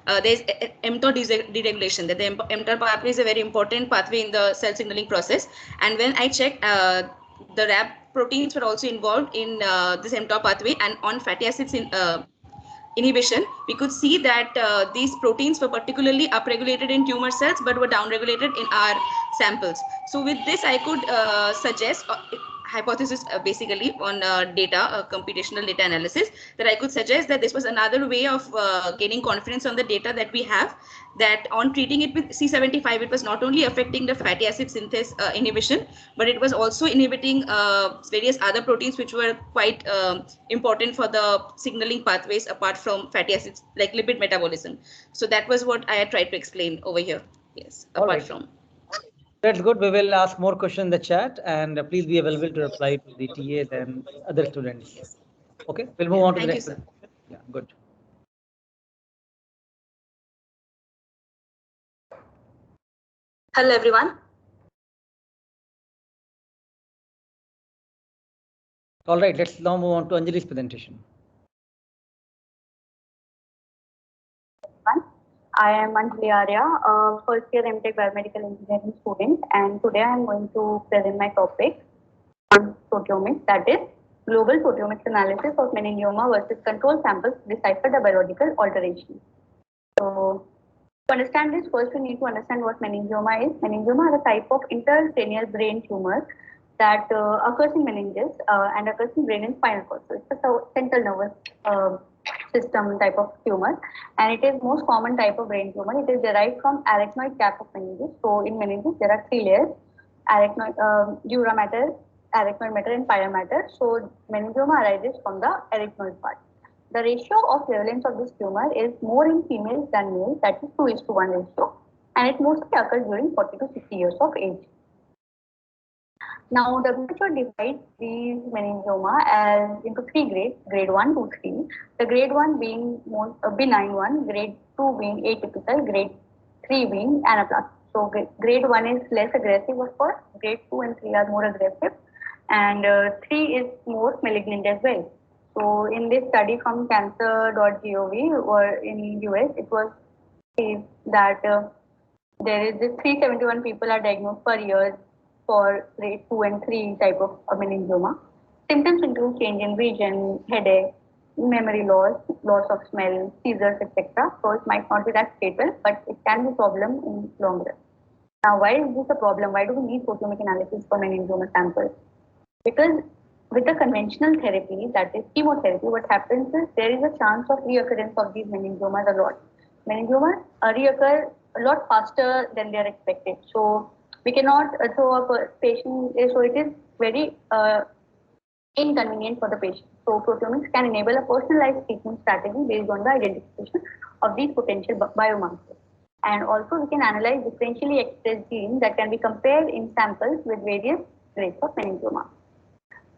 there is mTOR deregulation. That the mTOR pathway is a very important pathway in the cell signaling process. And when I checked, the RAP proteins were also involved in this mTOR pathway, and on fatty acids inhibition, we could see that these proteins were particularly upregulated in tumor cells, but were downregulated in our samples. So with this, I could suggest hypothesis basically on computational data analysis, that I could suggest that this was another way of gaining confidence on the data that we have, that on treating it with C75, it was not only affecting the fatty acid synthase inhibition, but it was also inhibiting various other proteins which were quite important for the signaling pathways apart from fatty acids, like lipid metabolism. So that was what I had tried to explain over here. Yes, apart from. That's good. We will ask more questions in the chat, and please be available to reply to the TAs and other students. Okay, we'll move on to the next question. Yeah, good. Hello, everyone. All right, let's now move on to Anjali's presentation. I am Anjali Arya, a first year MTech Biomedical Engineering student, and today I am going to present my topic on proteomics, that is global proteomics analysis of meningioma versus control samples to decipher the biological alteration. So to understand this, first we need to understand what meningioma is. Meningioma is a type of intracranial brain tumor that occurs in meninges and occurs in brain and spinal cord. So it's a central nervous system type of tumor, and it is most common type of brain tumor. It is derived from arachnoid cap of meninges. So in meninges there are three layers: arachnoid, dura mater, arachnoid matter, and pia mater. So meningioma arises from the arachnoid part. The ratio of prevalence of this tumor is more in females than males, that is 2:1 ratio, and it mostly occurs during 40 to 60 years of age. Now, WHO divides these meningioma as into three grades: grade 1, 2, 3. The grade 1 being more benign one, grade 2 being atypical, grade 3 being anaplastic. So grade 1 is less aggressive, of course. Grade 2 and 3 are more aggressive, and 3 is more malignant as well. So in this study from cancer.gov or in US, it was said that there is this 371 people are diagnosed per year for grade 2 and 3 type of meningioma. Symptoms include change in vision, headache, memory loss, loss of smell, seizures, etc. So it might not be that fatal, but it can be a problem in long run. Now, why is this a problem? Why do we need proteomic analysis for meningioma samples? Because with the conventional therapy, that is chemotherapy, what happens is there is a chance of reoccurrence of these meningiomas a lot. Meningiomas reoccur a lot faster than they are expected. So we cannot throw a patient, so it is very inconvenient for the patient. So proteomics can enable a personalized treatment strategy based on the identification of these potential biomarkers. And also we can analyze differentially expressed genes that can be compared in samples with various grades of meningioma.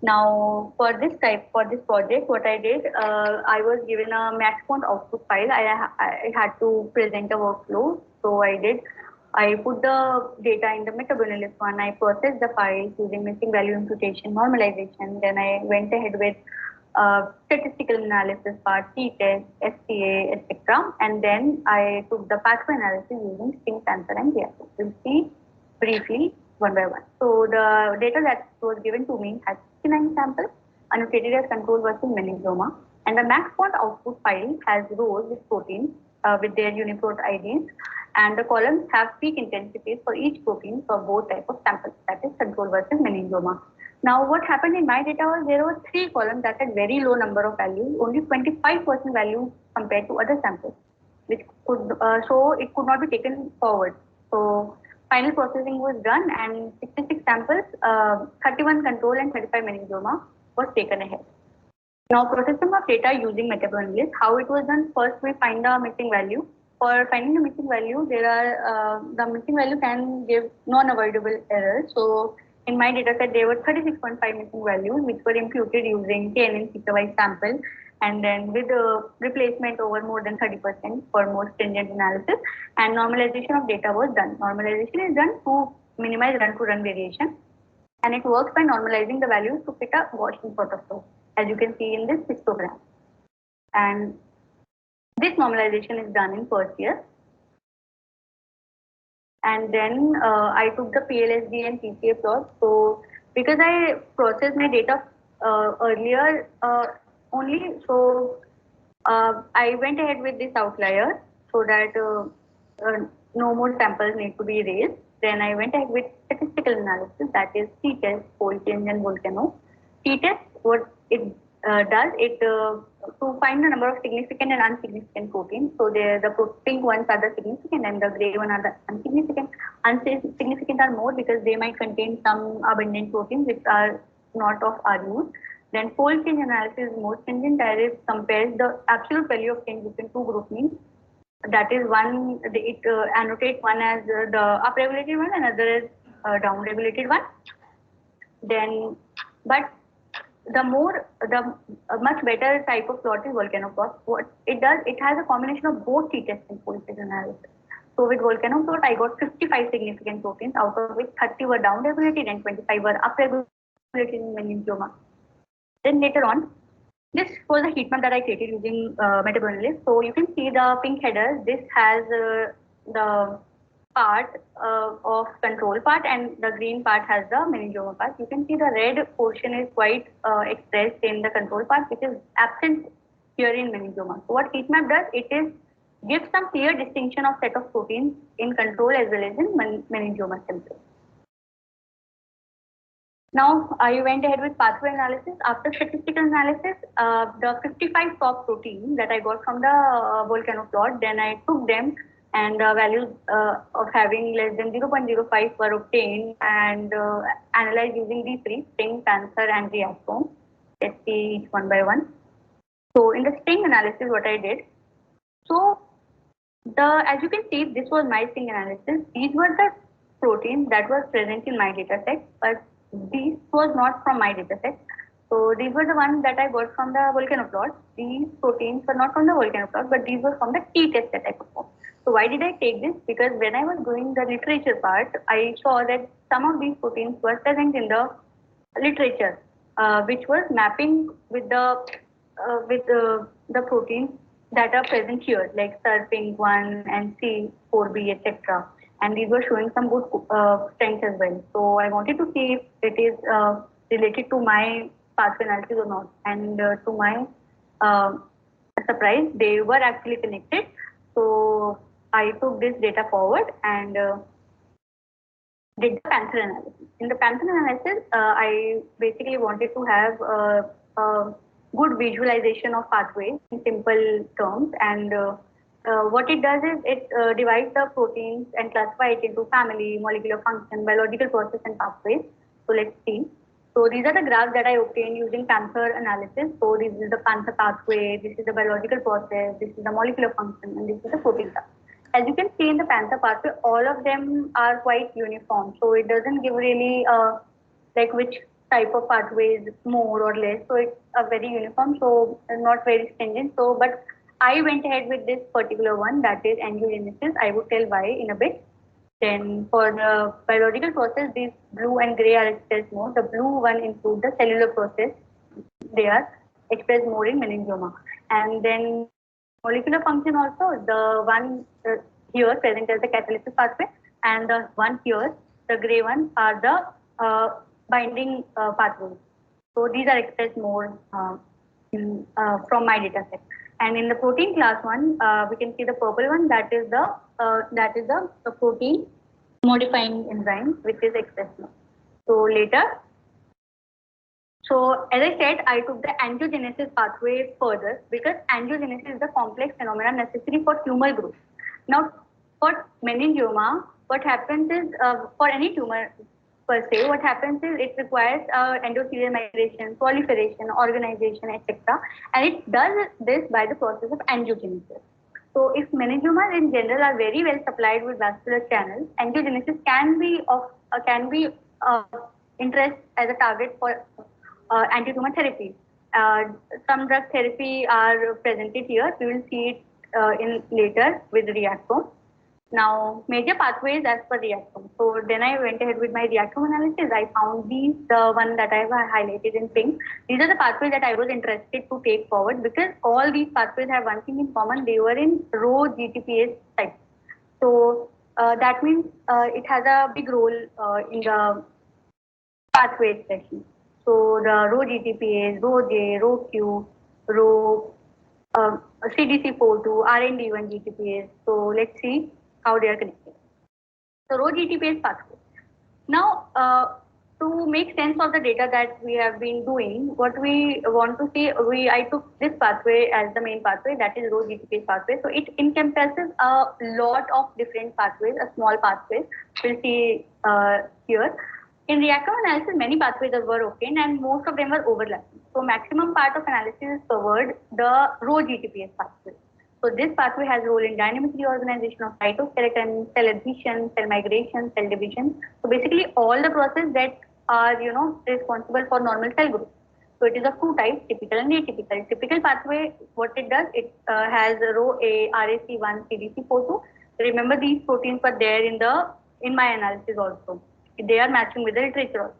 Now, for this project, what I did, I was given a MaxQuant output file. I had to present a workflow. So I put the data in the MetaBanalyst one. I processed the files using missing value imputation, normalization. Then I went ahead with statistical analysis part, t-test, FCA, etc. And then I took the pathway analysis using Sting, Panther, and Reactor. We'll see briefly one by one. So the data that was given to me had 69 samples annotated as control versus meningioma, and the MaxQuant output file has rows with proteins with their UniProt IDs, and the columns have peak intensities for each protein for both types of samples, that is control versus meningioma. Now, what happened in my data was there were 3 columns that had very low number of values, only 25% value compared to other samples, which could so it could not be taken forward. So final processing was done, and 66 samples, 31 control and 35 meningioma was taken ahead. Now, processing of data using MetaBanalyst, how it was done? First, we find the missing value. For finding the missing value, the missing value can give non-avoidable errors. So in my data set, there were 36.5 missing values, which were imputed using KNN feature-wise sample, and then with a replacement over more than 30% for more stringent analysis, and normalization of data was done. Normalization is done to minimize run-to-run variation, and it works by normalizing the values to fit a Gaussian protocol, as you can see in this histogram. And this normalization is done in Perseus. And then I took the PLSD and PCA plots. So because I processed my data earlier only, so I went ahead with this outlier so that no more samples need to be raised. Then I went ahead with statistical analysis, that is t-test, fold change, and volcano. T-test, what it does, it to find the number of significant and unsignificant proteins. So the pink ones are the significant and the gray one are the unsignificant. Unsignificant are more because they might contain some abundant proteins which are not of our use. Then fold change analysis is more stringent, as it compares the absolute value of change between 2 group means. That is one, it annotates one as the upregulated one and other as downregulated one. Then, but the much better type of plot is volcano plot. What it does, it has a combination of both t-test and fold change analysis. So with volcano plot, I got 55 significant proteins, out of which 30 were downregulated and 25 were upregulated in meningioma. Then later on, this was a heat map that I created using MetaBanalyst. So you can see the pink header. This has the part of control part, and the green part has the meningioma part. You can see the red portion is quite expressed in the control part, which is absent here in meningioma. So what heat map does, it is gives some clear distinction of set of proteins in control as well as in meningioma symptoms. Now, I went ahead with pathway analysis. After statistical analysis, the 55 top proteins that I got from the volcano plot, then I took them, and the values of having less than 0.05 were obtained and analyzed using these 3, Sting, Panther, and Reactome. Let's see each one by one. So in the Sting analysis, what I did, so as you can see, this was my Sting analysis. These were the proteins that were present in my data set, but this was not from my data set. So these were the ones that I got from the volcano plot. These proteins were not from the volcano plot, but these were from the t-test that I performed. So why did I take this? Because when I was doing the literature part, I saw that some of these proteins were present in the literature, which was mapping with the proteins that are present here, like SERPING1 and C4b, etc. And these were showing some good strength as well. So I wanted to see if it is related to my pathway analysis or not. And to my surprise, they were actually connected. So I took this data forward and did the Panther analysis. In the Panther analysis, I basically wanted to have a good visualization of pathways in simple terms. And what it does is it divides the proteins and classify it into family, molecular function, biological process, and pathways. So let's see. So these are the graphs that I obtained using Panther analysis. So this is the Panther pathway, this is the biological process, this is the molecular function, and this is the protein graph. As you can see in the Panther pathway, all of them are quite uniform. So it doesn't give really like which type of pathway is more or less. So it's a very uniform, so not very stringent. So, but I went ahead with this particular one, that is angiogenesis. I would tell why in a bit. Then for the biological process, these blue and gray are expressed more. The blue one includes the cellular process. They are expressed more in meningioma. And then molecular function also, the one here present as the catalysis pathway, and the one here, the gray one, are the binding pathways. So these are expressed more from my data set. And in the protein class one, we can see the purple one, that is the protein modifying enzyme, which is expressed now. So later, so as I said, I took the angiogenesis pathway further because angiogenesis is the complex phenomenon necessary for tumor growth. Now, for meningioma, what happens is for any tumor per se, what happens is it requires endothelial migration, proliferation, organization, etc. And it does this by the process of angiogenesis. So if mengiomas in general are very well supplied with vascular channels, angiogenesis can be of interest as a target for anti-tumor therapy. Some drug therapy are presented here. We will see it in later with reactome. Now, major pathways as per reactome. So then I went ahead with my reactome analysis. I found these, the one that I have highlighted in pink. These are the pathways that I was interested to take forward because all these pathways have one thing in common. They were in Rho GTPase type. So that means it has a big role in the pathway expression. So the Rho GTPase, Rho J, Rho Q, Rho CDC42, RND1 GTPase. So let's see how they are connected. So Rho GTPase pathway. Now, to make sense of the data that we have been doing, what we want to see, I took this pathway as the main pathway, that is Rho GTPase pathway. So it encompasses a lot of different pathways, a small pathways. We'll see here. In reactome analysis, many pathways were obtained and most of them were overlapping. So maximum part of analysis is covered the Rho GTPase pathway. So this pathway has role in dynamic reorganization of cytoskeleton, cell adhesion, cell migration, cell division. So basically all the processes that are responsible for normal cell growth. So it is of two types, typical and atypical. Typical pathway, what it does, it has Rho A, RAC1, CDC42. Remember these proteins were there in my analysis also. They are matching with the literature also.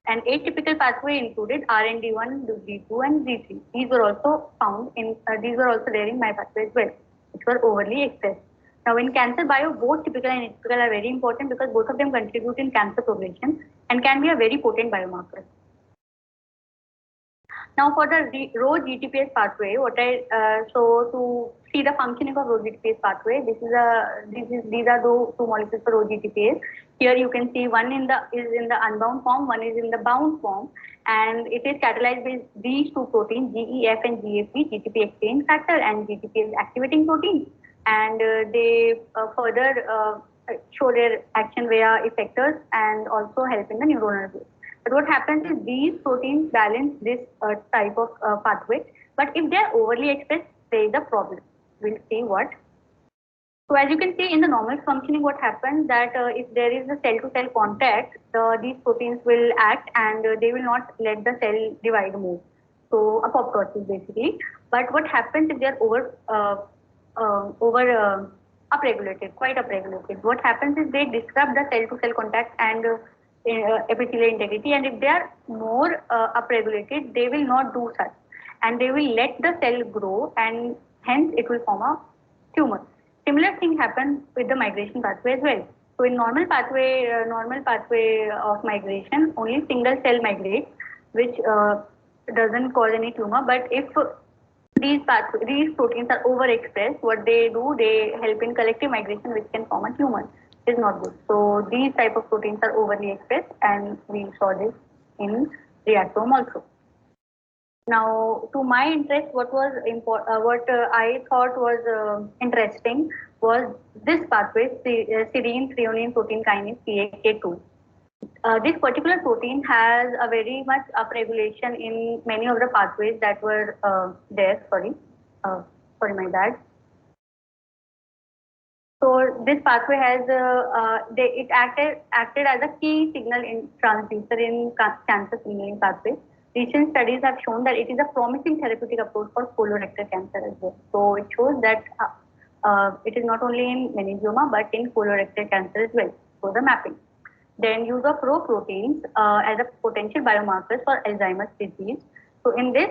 And atypical pathway included RND1, G2, and G3. These were also found in, these were also there in my pathway as well, which were overly expressed. Now in cancer bio, both typical and atypical are very important because both of them contribute in cancer progression and can be a very potent biomarker. Now for the Rho GTPase pathway, so to see the functioning of Rho GTPase pathway, these are the two molecules for Rho GTPase. Here you can see one is in the unbound form, one is in the bound form, and it is catalyzed by these two proteins, GEF and GFP, GTP exchange factor and GTPase activating protein, and they further show their action via effectors and also help in the neuronal growth. But what happens is these proteins balance this type of pathway, but if they are overly expressed, there is a problem. We'll see what. So as you can see in the normal functioning, what happens that if there is a cell-to-cell contact, these proteins will act and they will not let the cell divide more. So apoptosis basically. But what happens if they are upregulated, quite upregulated? What happens is they disrupt the cell-to-cell contact and epithelial integrity, and if they are more upregulated, they will not do such, and they will let the cell grow, and hence it will form a tumor. Similar thing happens with the migration pathway as well. So in normal pathway of migration, only single cell migrates, which doesn't cause any tumor, but if these proteins are overexpressed, what they do, they help in collective migration, which can form a tumor. It is not good. So these type of proteins are overly expressed, and we saw this in reactome also. Now, to my interest, what was I thought was interesting was this pathway, serine threonine protein kinase (PAK2). This particular protein has a very much upregulation in many of the pathways that were there. Sorry, my bad. So this pathway has it acted as a key signal in transducer in cancer signaling pathway. Recent studies have shown that it is a promising therapeutic approach for colorectal cancer as well. So it shows that it is not only in meningioma but in colorectal cancer as well. So the mapping. Then use of Rho proteins as a potential biomarkers for Alzheimer's disease. So in this,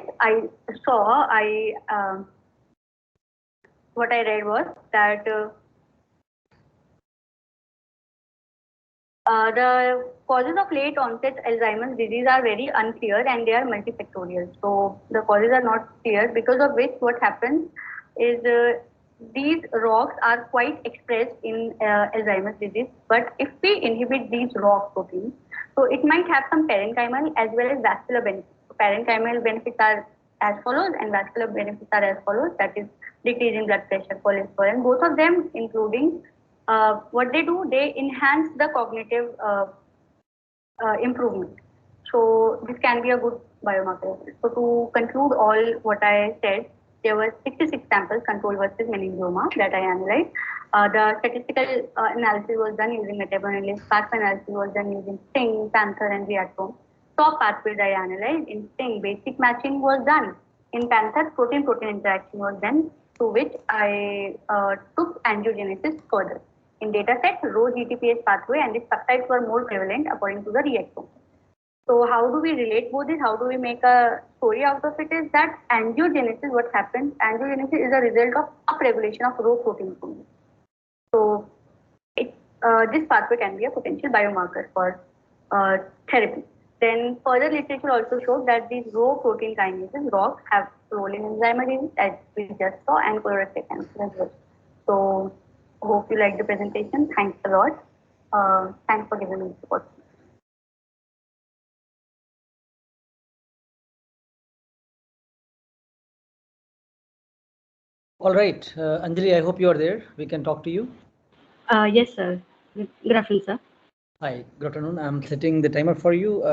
what I read was that the causes of late onset Alzheimer's disease are very unclear and they are multifactorial. So the causes are not clear, because of which what happens is these ROCks are quite expressed in Alzheimer's disease. But if we inhibit these ROCK proteins, so it might have some parenchymal as well as vascular benefits. So parenchymal benefits are as follows and vascular benefits are as follows, that is decrease in blood pressure, cholesterol, and both of them including what they do, they enhance the cognitive improvement. So this can be a good biomarker. So to conclude all what I said, there were 66 samples, control versus meningioma, that I analyzed. The statistical analysis was done using metabolism. Fast analysis was done using STING, Panther, and reactome. Top pathways I analyzed. In STING, basic matching was done. In Panther, protein-protein interaction was done, to which I took angiogenesis further. In dataset, Rho GTPase pathway and its subtypes were more prevalent according to the reactome. So how do we relate both this? How do we make a story out of it? Is that angiogenesis, what happens? Angiogenesis is a result of upregulation of Rho protein. So this pathway can be a potential biomarker for therapy. Then further literature also shows that these Rho protein kinases, ROCK, have role in Alzheimer's disease, as we just saw, and colorectal cancer as well. So hope you like the presentation. Thanks a lot. Thanks for giving me the support. All right, Anjali, I hope you are there. We can talk to you. Yes, sir. Good afternoon, sir. Hi, good afternoon. I'm setting the timer for you.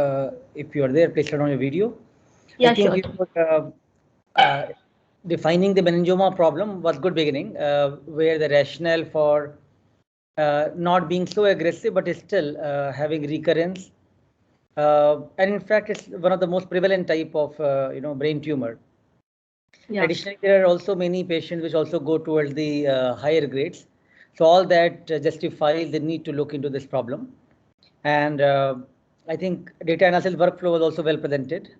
If you are there, please turn on your video. Yeah, sure. Defining the meningioma problem was good beginning, where the rationale for not being so aggressive, but still having recurrence. And in fact, it's one of the most prevalent type of brain tumor. Yeah. Additionally, there are also many patients which also go towards the higher grades. So all that justifies the need to look into this problem. And I think data analysis workflow was also well presented.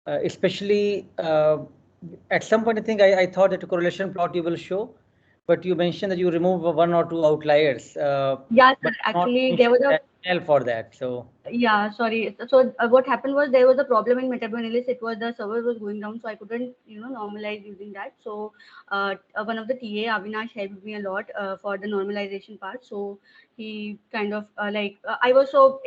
Especially at some point, I think I thought that a correlation plot you will show, but you mentioned that you remove one or two outliers. Yeah, sir, actually there was a for that. So yeah, sorry. So what happened was there was a problem in MetaboAnalysis. It was the server was going down, so I couldn't normalize using that. So one of the TA, Avinash, helped me a lot for the normalization part. So he kind of I was so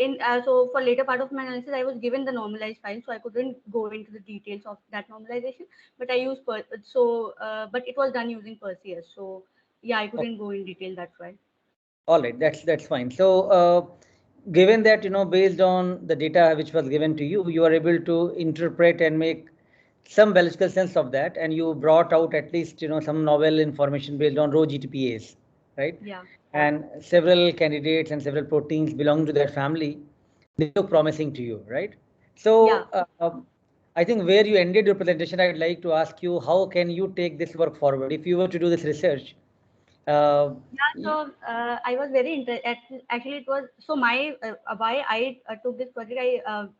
for later part of my analysis I was given the normalized file, so I couldn't go into the details of that normalization, but I used but it was done using Perseus. So yeah, I couldn't go in detail, that's why. All right, that's fine. So given that based on the data which was given to you, you are able to interpret and make some biological sense of that, and you brought out at least some novel information based on Rho GTPase, right? Yeah. And several candidates and several proteins belonging to that family, they look promising to you, right? So yeah. I think where you ended your presentation, I would like to ask you, how can you take this work forward if you were to do this research? Yeah, so I was very interested. Actually, it was so my why I took this project.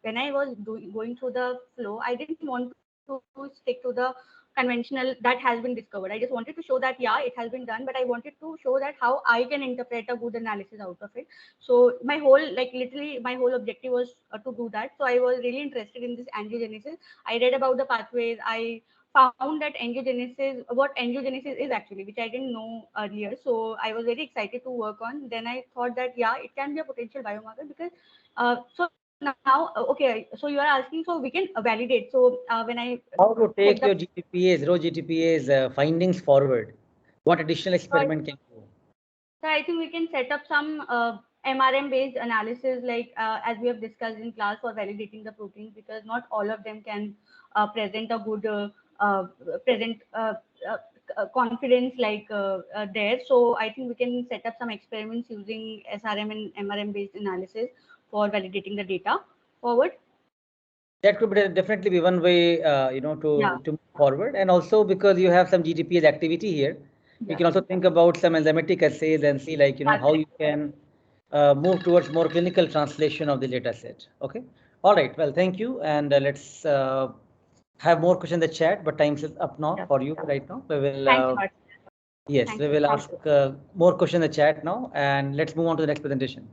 When I was going through the flow, I didn't want to stick to the conventional that has been discovered. I just wanted to show that, yeah, it has been done, but I wanted to show that how I can interpret a good analysis out of it. So my whole, like literally my whole objective was to do that. So I was really interested in this angiogenesis. I read about the pathways. I found that angiogenesis, what angiogenesis is actually, which I didn't know earlier. So I was very excited to work on. Then I thought that, yeah, it can be a potential biomarker because, so now, okay, so you are asking, so we can validate. So when I how to take your GTPAs, raw GTPAs findings forward? What additional experiment can you do? So I think we can set up some MRM-based analysis, like as we have discussed in class, for validating the proteins, because not all of them can present a good confidence like there. So I think we can set up some experiments using SRM and MRM-based analysis for validating the data forward. That could definitely be one way, to move forward. And also because you have some GTPase activity here, you can also think about some enzymatic assays and see, like, how you can move towards more clinical translation of the data set. Okay. All right. Well, thank you. And let's have more questions in the chat, but time is up now for you right now. We will, yes, we will ask more questions in the chat now, and let's move on to the next presentation.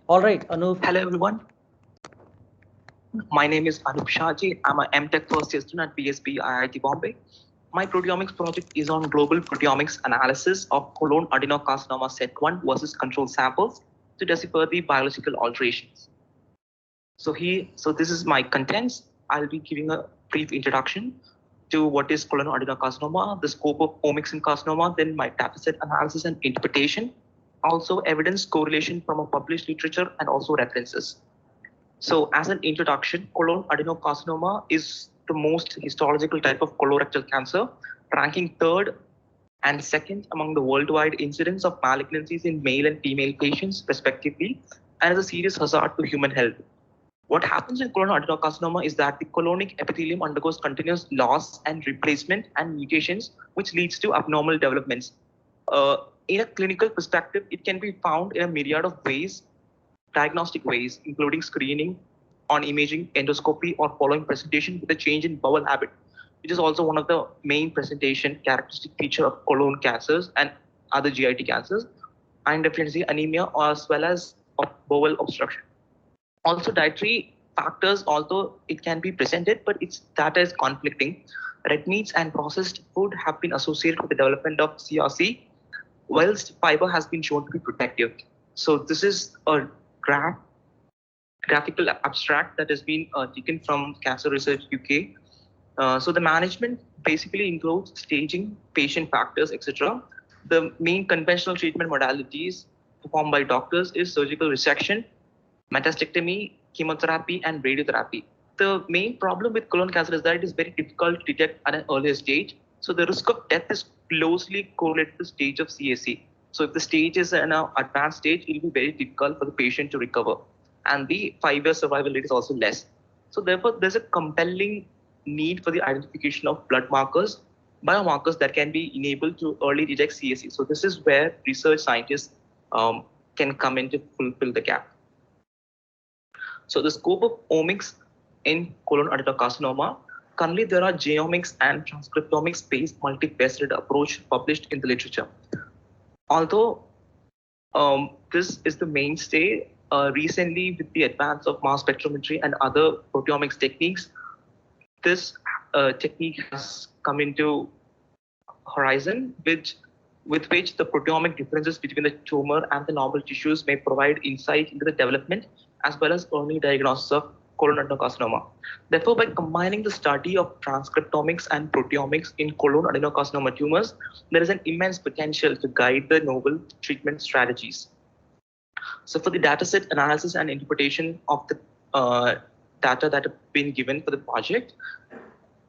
All right, Anup. Hello, everyone. My name is Anup Shahji. I'm an MTech first year student at BSB IIT Bombay. My proteomics project is on global proteomics analysis of colon adenocarcinoma set 1 versus control samples to decipher the biological alterations. So this is my contents. I'll be giving a brief introduction to what is colon adenocarcinoma, the scope of omics in carcinoma, then my dataset analysis and interpretation, also evidence correlation from a published literature and also references. So as an introduction, colon adenocarcinoma is the most histological type of colorectal cancer, ranking 3rd and 2nd among the worldwide incidence of malignancies in male and female patients respectively, and is a serious hazard to human health. What happens in colon adenocarcinoma is that the colonic epithelium undergoes continuous loss and replacement and mutations, which leads to abnormal developments. In a clinical perspective, it can be found in a myriad of ways, diagnostic ways, including screening, on imaging, endoscopy, or following presentation with a change in bowel habit, which is also one of the main presentation characteristic feature of colon cancers and other GIT cancers, iron deficiency, anemia, as well as of bowel obstruction. Also, dietary factors, although it can be presented, but its data is conflicting. Red meats and processed food have been associated with the development of CRC, whilst fiber has been shown to be protective. So this is a graphical abstract that has been taken from Cancer Research UK. So the management basically includes staging, patient factors, etc. The main conventional treatment modalities performed by doctors is surgical resection, metastectomy, chemotherapy, and radiotherapy. The main problem with colon cancer is that it is very difficult to detect at an earlier stage. So the risk of death is closely correlated to the stage of CAC. So if the stage is an advanced stage, it will be very difficult for the patient to recover. And the 5-year survival rate is also less. So therefore, there's a compelling need for the identification of blood markers, biomarkers that can be enabled to early detect CAC. So this is where research scientists can come in to fulfill the gap. So the scope of omics in colon adenocarcinoma, currently there are genomics and transcriptomics-based multifaceted approach published in the literature. Although this is the mainstay, recently with the advance of mass spectrometry and other proteomics techniques, this technique has come into horizon, with which the proteomic differences between the tumor and the normal tissues may provide insight into the development as well as early diagnosis of colon adenocarcinoma. Therefore, by combining the study of transcriptomics and proteomics in colon adenocarcinoma tumors, there is an immense potential to guide the novel treatment strategies. So for the dataset analysis and interpretation of the data that have been given for the project,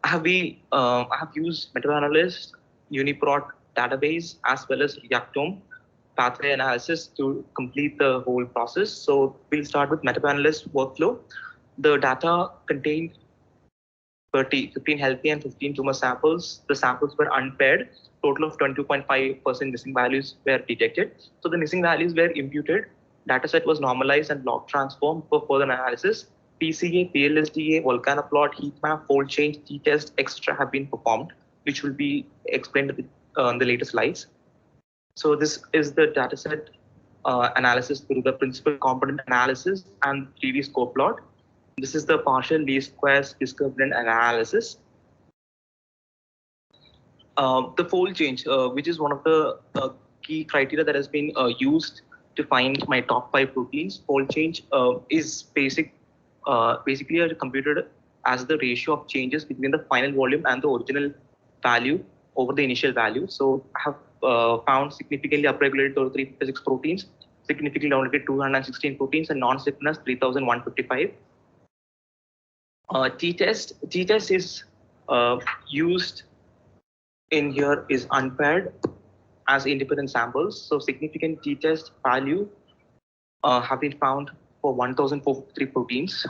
I have used MetaAnalyst, UniProt database, as well as Reactome pathway analysis to complete the whole process. So we'll start with MetaAnalyst workflow. The data contained 15 healthy and 15 tumor samples. The samples were unpaired. Total of 22.5% missing values were detected. So the missing values were imputed. Dataset was normalized and log transformed for further analysis. PCA, PLSDA, Volcanoplot, heat map, fold change, t-test, etc. have been performed, which will be explained in the later slides. So this is the dataset analysis through the principal component analysis and 3D score plot. This is the partial least squares discriminant analysis. The fold change, which is one of the key criteria that has been used to find my top 5 proteins. Fold change is basically computed as the ratio of changes between the final volume and the original value over the initial value. So I have found significantly upregulated 356 proteins, significantly downregulated 216 proteins, and non-synchronous 3155. T-test is used in here is unpaired as independent samples. So significant t-test value have been found for 1,043 proteins.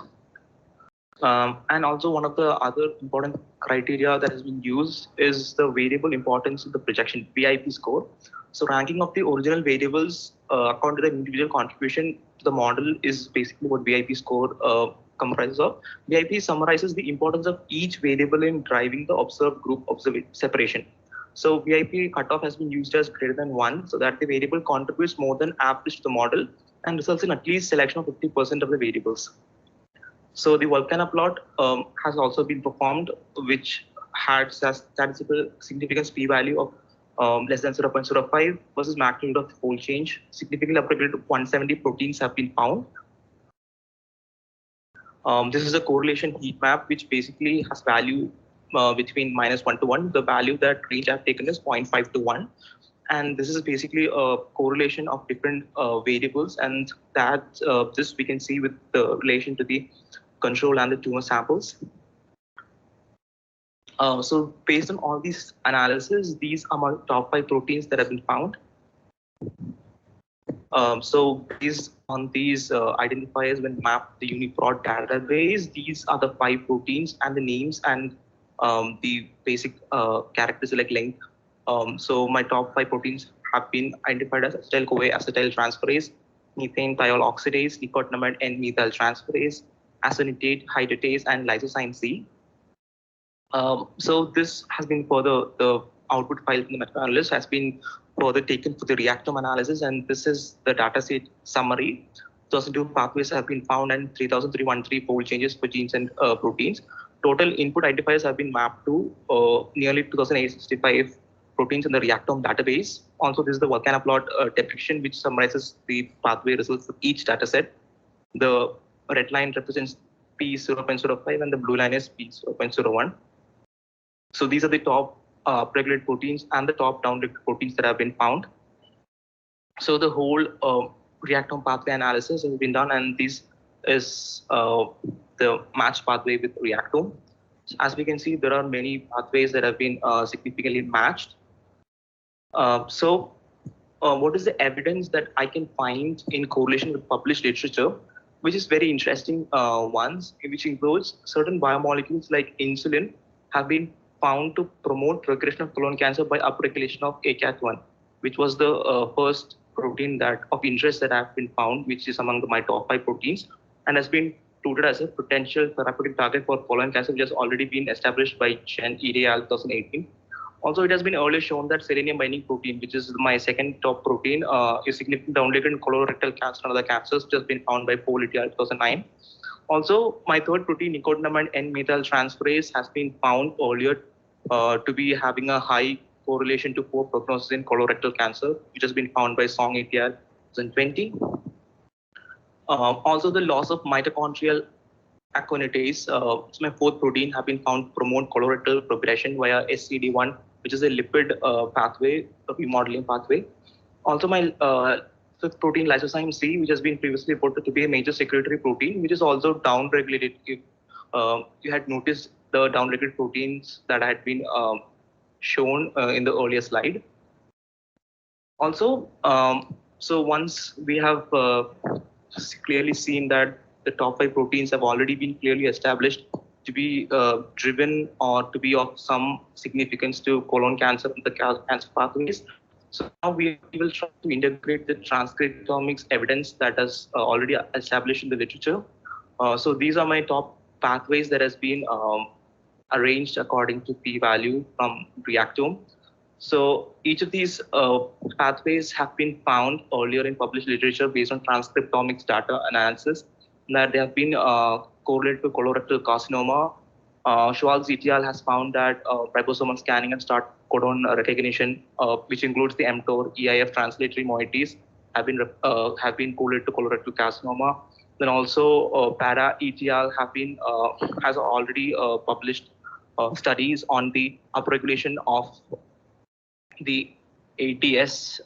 And also one of the other important criteria that has been used is the variable importance of the projection, VIP score. So ranking of the original variables according to the individual contribution to the model is basically what VIP score comprises of. VIP summarizes the importance of each variable in driving the observed group separation. So VIP cutoff has been used as greater than 1, so that the variable contributes more than average to the model and results in at least selection of 50% of the variables. So the Volcanoplot has also been performed, which had statistical significance p-value of less than 0.05 versus magnitude of fold change. Significantly upregulated 170 proteins have been found. This is a correlation heat map, which basically has value between -1 to 1. The value that range I've taken is 0.5 to 1. And this is basically a correlation of different variables, and that this we can see with the relation to the control and the tumor samples. So based on all these analysis, these are my top 5 proteins that have been found. So based on these identifiers, when mapped the UniProt database, these are the 5 proteins and the names and the basic characters like length. So my top 5 proteins have been identified as acetyl-CoA acetyl transferase, methane thiol oxidase, nicotinamide N-methyl transferase, acetate hydratase, and lysozyme C. So this has been further, the output file from the meta-analysis has been further taken for the reactome analysis, and this is the dataset summary. 2002 pathways have been found and 3,313 fold changes for genes and proteins. Total input identifiers have been mapped to nearly 2,865 proteins in the reactome database. Also, this is the Volcanoplot depiction, which summarizes the pathway results for each dataset. The red line represents P0.05 and the blue line is P0.01. So these are the top upregulated proteins and the top downregulated proteins that have been found. So the whole reactome pathway analysis has been done, and this is the match pathway with reactome. So as we can see, there are many pathways that have been significantly matched. So what is the evidence that I can find in correlation with published literature, which is very interesting ones, which includes certain biomolecules like insulin have been found to promote progression of colon cancer by upregulation of ACAT1, which was the first protein that of interest that have been found, which is among my top 5 proteins, and has been touted as a potential therapeutic target for colon cancer, which has already been established by Chen et al. 2018. Also, it has been earlier shown that selenium binding protein, which is my second top protein, is significantly downregulated in colorectal cancer and other cancers, which has been found by Paul et al. 2009. Also, my third protein, nicotinamide N-methyl transferase, has been found earlier to be having a high correlation to poor prognosis in colorectal cancer, which has been found by Song et al. 2020. Also, the loss of mitochondrial aconitase, it's my fourth protein, have been found to promote colorectal progression via SCD1, which is a lipid pathway, a remodeling pathway. Also, my fifth protein, lysozyme C, which has been previously reported to be a major secretory protein, which is also downregulated. If you had noticed the downregulated proteins that had been shown in the earlier slide. Also, so once we have clearly seen that the top 5 proteins have already been clearly established to be driven or to be of some significance to colon cancer and the cancer pathways. So now we will try to integrate the transcriptomics evidence that is already established in the literature. So these are my top pathways that has been arranged according to p-value from Reactome. So each of these pathways have been found earlier in published literature based on transcriptomics data analysis, that they have been correlated to colorectal carcinoma. Schwartz et al. Has found that ribosomal scanning and start codon recognition, which includes the mTOR, EIF translatory moieties, have been correlated to colorectal carcinoma. Then also Para et al. Has already published studies on the upregulation of the ATS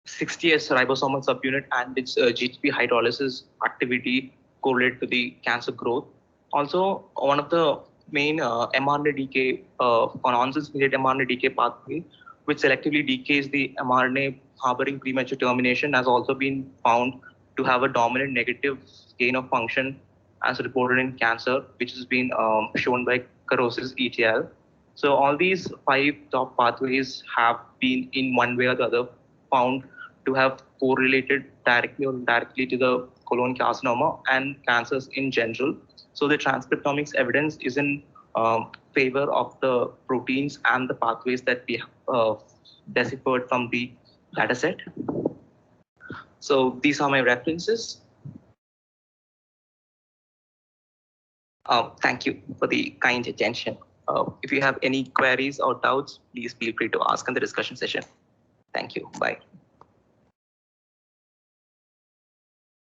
60S ribosomal subunit and its GTP hydrolysis activity correlate to the cancer growth. Also, one of the main mRNA decay, nonsense-mediated mRNA decay pathway, which selectively decays the mRNA harboring premature termination, has also been found to have a dominant negative gain of function as reported in cancer, which has been shown by Carosis et al. So all these 5 top pathways have been in one way or the other found to have correlated directly or indirectly to the colon carcinoma and cancers in general. So the transcriptomics evidence is in favor of the proteins and the pathways that we have deciphered from the dataset. So these are my references. Thank you for the kind attention. If you have any queries or doubts, please feel free to ask in the discussion session. Thank you. Bye.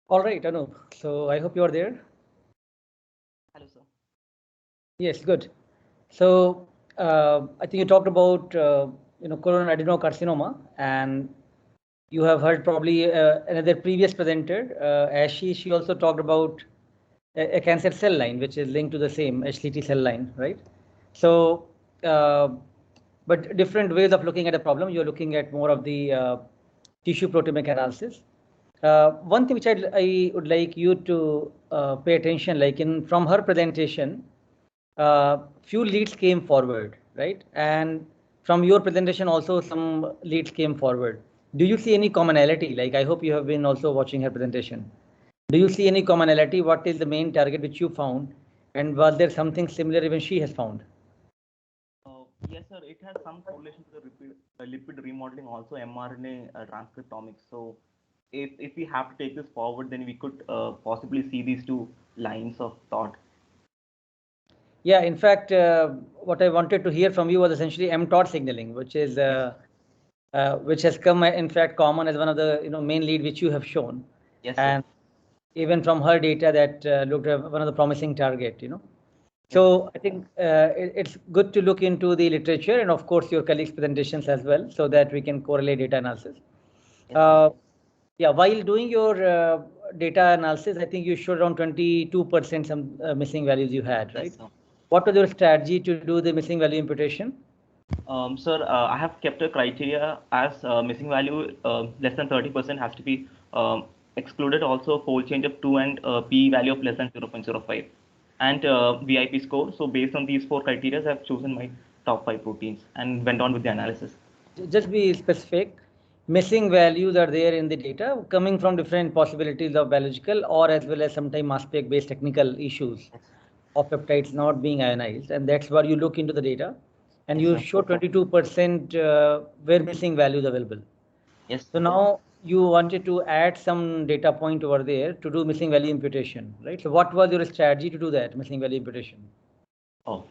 All right, Anup. So I hope you are there. Hello, sir. Yes, good. So I think you talked about coronary adenocarcinoma, and you have heard probably another previous presenter, Ashi. She also talked about a cancer cell line, which is linked to the same HCT cell line, right? So, but different ways of looking at a problem. You're looking at more of the tissue proteomic analysis. One thing which I would like you to pay attention, like from her presentation, few leads came forward, right? And from your presentation also some leads came forward. Do you see any commonality? Like, I hope you have been also watching her presentation. Do you see any commonality? What is the main target which you found? And was there something similar even she has found? Yes, sir. It has some correlation to the lipid remodeling, also mRNA transcriptomics. So if we have to take this forward, then we could possibly see these 2 lines of thought. Yeah, in fact, what I wanted to hear from you was essentially mTOR signaling, which is which has come in fact common as one of the main lead which you have shown. Yes, and even from her data that looked at one of the promising target. So I think it's good to look into the literature and of course your colleagues' presentations as well, so that we can correlate data analysis. Yeah, while doing your data analysis, I think you showed around 22% some missing values you had, right? Yes, what was your strategy to do the missing value imputation? Sir, I have kept a criteria as missing value less than 30% has to be excluded, also fold change of 2 and p value of less than 0.05 and VIP score. So based on these 4 criteria, I have chosen my top 5 proteins and went on with the analysis. Just be specific. Missing values are there in the data coming from different possibilities of biological or as well as sometimes mass spec based technical issues of peptides not being ionized, and that's where you look into the data and you show 22% were missing values available. Yes. So now you wanted to add some data point over there to do missing value imputation, right? So what was your strategy to do that missing value imputation? Oh.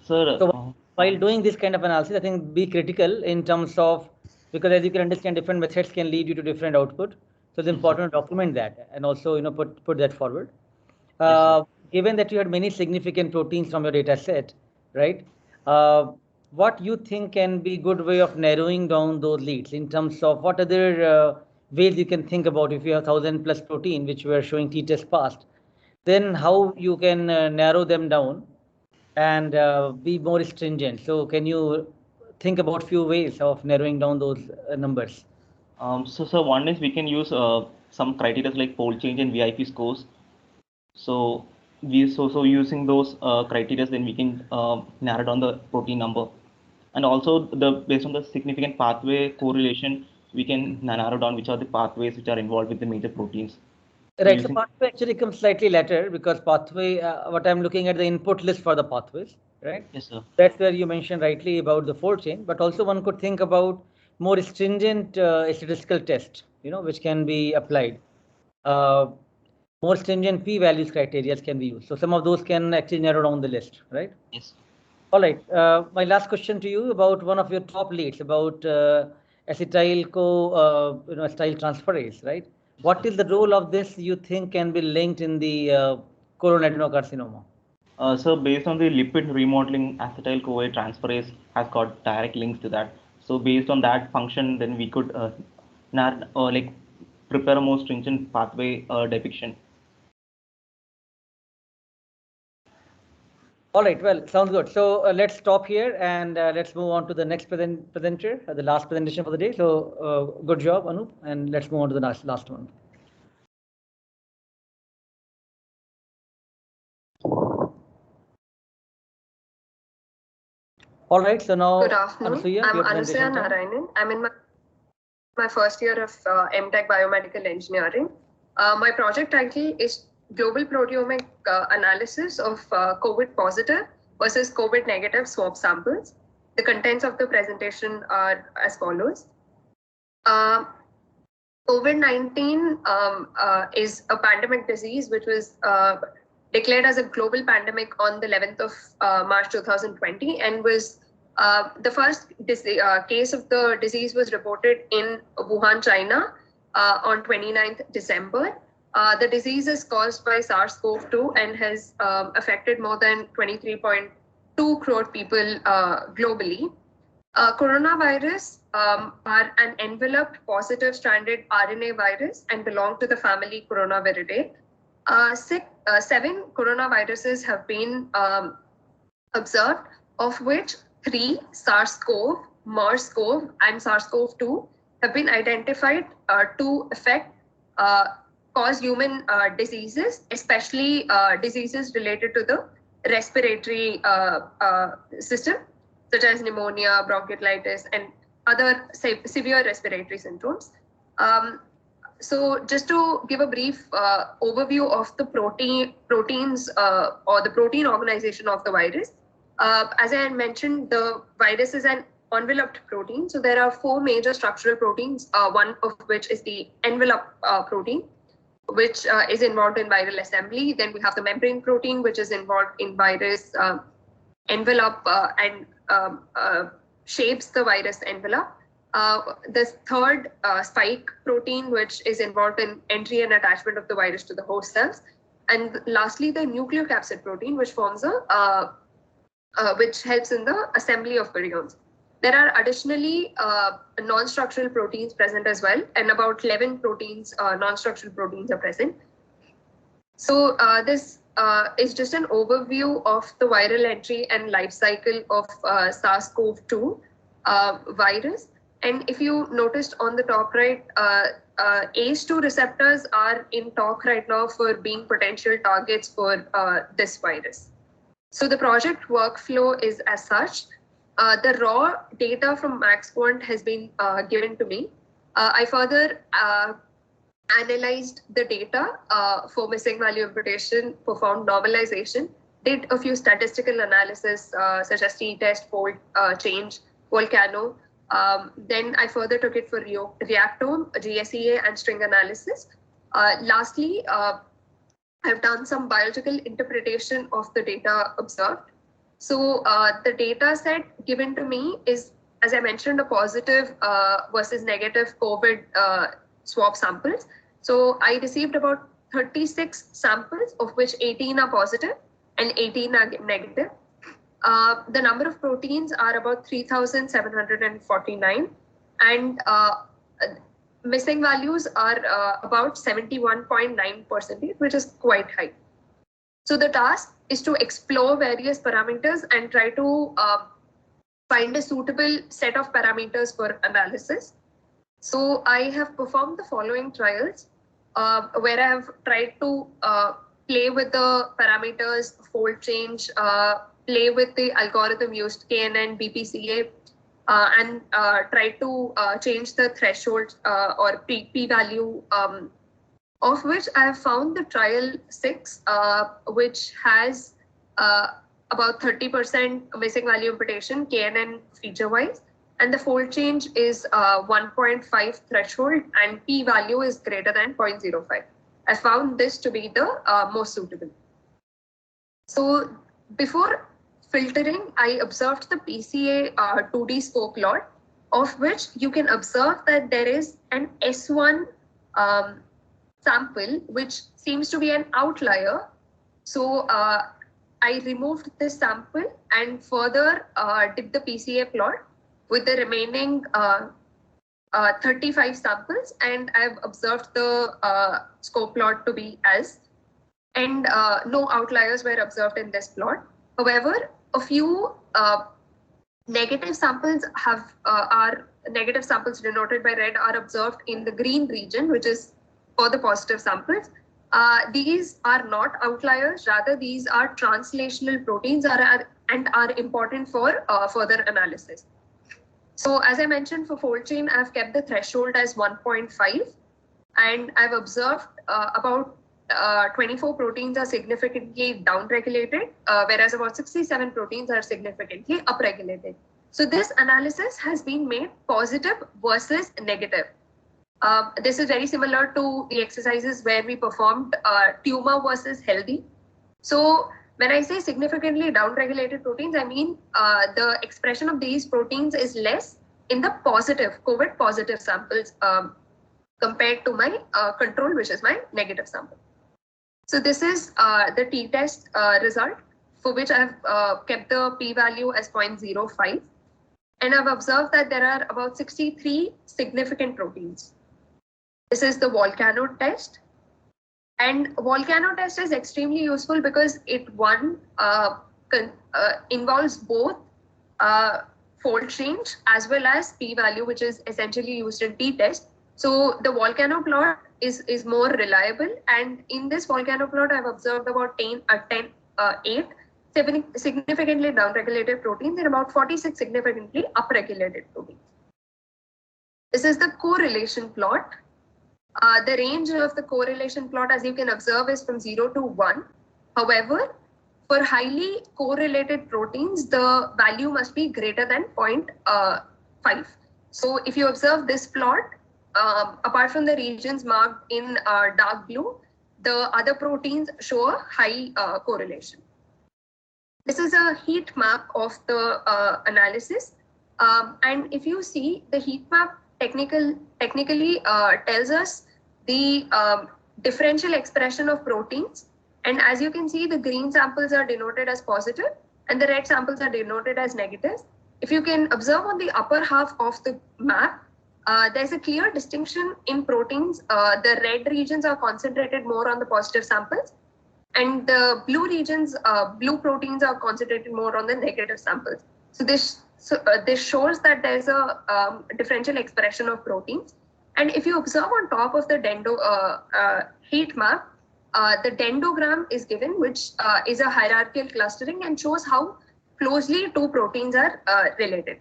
Sir, so while doing this kind of analysis, I think be critical in terms of, because as you can understand, different methods can lead you to different output. So it's important to document that and also put that forward. Given that you had many significant proteins from your data set, right? What you think can be good way of narrowing down those leads in terms of what other ways you can think about if you have 1000+ protein which were showing t-test passed, then how you can narrow them down and be more stringent. So can you think about few ways of narrowing down those numbers? So one is we can use some criteria like fold change and VIP scores. So using those criteria, then we can narrow down the protein number. And also based on the significant pathway correlation, we can narrow down which are the pathways which are involved with the major proteins. Right, so pathway actually comes slightly later because pathway, what I'm looking at the input list for the pathways, right? Yes, sir. That's where you mentioned rightly about the fold chain, but also one could think about more stringent statistical test, which can be applied. More stringent p-values criteria can be used. So some of those can actually narrow down the list, right? Yes. All right. My last question to you about one of your top leads about acetyl transferase, right? What is the role of this you think can be linked in the colon adenocarcinoma? So based on the lipid remodeling, acetyl-CoA transferase has got direct links to that. So based on that function, then we could prepare a more stringent pathway depiction. All right, well, sounds good. So let's stop here and let's move on to the next presenter, the last presentation for the day. So good job, Anup, and let's move on to the last one. All right, so now good afternoon. I'm Anusaya Narayanan. I'm in my first year of MTech Biomedical Engineering. My project title is Global Proteomic Analysis of COVID positive versus COVID negative swab samples. The contents of the presentation are as follows. COVID-19 is a pandemic disease which was declared as a global pandemic on the 11th of March 2020 and was the first case of the disease was reported in Wuhan, China on 29th December. The disease is caused by SARS-CoV-2 and has affected more than 23.2 crore people globally. Coronavirus are an enveloped positive stranded RNA virus and belong to the family Coronaviridae. 7 coronaviruses have been observed, of which 3, SARS-CoV, MERS-CoV, and SARS-CoV-2 have been identified to cause human diseases, especially diseases related to the respiratory system, such as pneumonia, bronchiolitis, and other severe respiratory syndromes. So just to give a brief overview of the proteins or the protein organization of the virus, as I had mentioned, the virus is an enveloped protein. So there are 4 major structural proteins, one of which is the envelope protein, which is involved in viral assembly. Then we have the membrane protein, which is involved in virus envelope and shapes the virus envelope. The third spike protein, which is involved in entry and attachment of the virus to the host cells. And lastly, the nucleocapsid protein, which forms which helps in the assembly of virions. There are additionally non-structural proteins present as well, and about 11 proteins, non-structural proteins are present. So this is just an overview of the viral entry and life cycle of SARS-CoV-2 virus. And if you noticed on the top right, ACE2 receptors are in talk right now for being potential targets for this virus. So the project workflow is as such. The raw data from MaxQuant has been given to me. I further analyzed the data for missing value imputation, performed normalization, did a few statistical analysis such as t-test, fold change, volcano. Then I further took it for reactome, GSEA, and string analysis. Lastly, I've done some biological interpretation of the data observed. So the data set given to me is, as I mentioned, a positive versus negative COVID swab samples. So I received about 36 samples, of which 18 are positive and 18 are negative. The number of proteins are about 3,749, and missing values are about 71.9%, which is quite high. So the task is to explore various parameters and try to find a suitable set of parameters for analysis. So I have performed the following trials. where I have tried to play with the parameters, fold change, play with the algorithm used, KNN, BPCA, and try to change the threshold or p-value, of which I have found the trial 6, which has about 30% missing value imputation, KNN feature-wise, and the fold change is 1.5 threshold, and p-value is greater than 0.05. I found this to be the most suitable. So before filtering, I observed the PCA 2D score plot, of which you can observe that there is an S1 sample, which seems to be an outlier. So I removed this sample and further did the PCA plot with the remaining 35 samples, and I've observed the score plot to be as, and no outliers were observed in this plot. However, a few negative samples are negative samples denoted by red are observed in the green region, which is for the positive samples. These are not outliers, rather these are translational proteins and are important for further analysis. So as I mentioned, for fold chain, I've kept the threshold as 1.5, and I've observed about 24 proteins are significantly downregulated, whereas about 67 proteins are significantly upregulated. So this analysis has been made positive versus negative. This is very similar to the exercises where we performed tumor versus healthy. So when I say significantly downregulated proteins, I mean the expression of these proteins is less in the positive, COVID positive samples compared to my control, which is my negative sample. So this is the t-test result, for which I have kept the p-value as 0.05. And I've observed that there are about 63 significant proteins. This is the volcano test. And volcano test is extremely useful because it involves both fold change as well as p-value, which is essentially used in t-test. So the volcano plot is more reliable, and in this volcano plot, I've observed about 8 significantly downregulated proteins and about 46 significantly upregulated proteins. This is the correlation plot. The range of the correlation plot, as you can observe, is from 0 to 1. However, for highly correlated proteins, the value must be greater than 0.5. So if you observe this plot, apart from the regions marked in dark blue, the other proteins show a high correlation. This is a heat map of the analysis. And if you see, the heat map technically tells us the differential expression of proteins. And as you can see, the green samples are denoted as positive and the red samples are denoted as negative. If you can observe on the upper half of the map, there's a clear distinction in proteins. The red regions are concentrated more on the positive samples, and the blue regions, blue proteins are concentrated more on the negative samples. So this shows that there's a differential expression of proteins. And if you observe on top of the heat map, the dendrogram is given, which is a hierarchical clustering and shows how closely two proteins are related.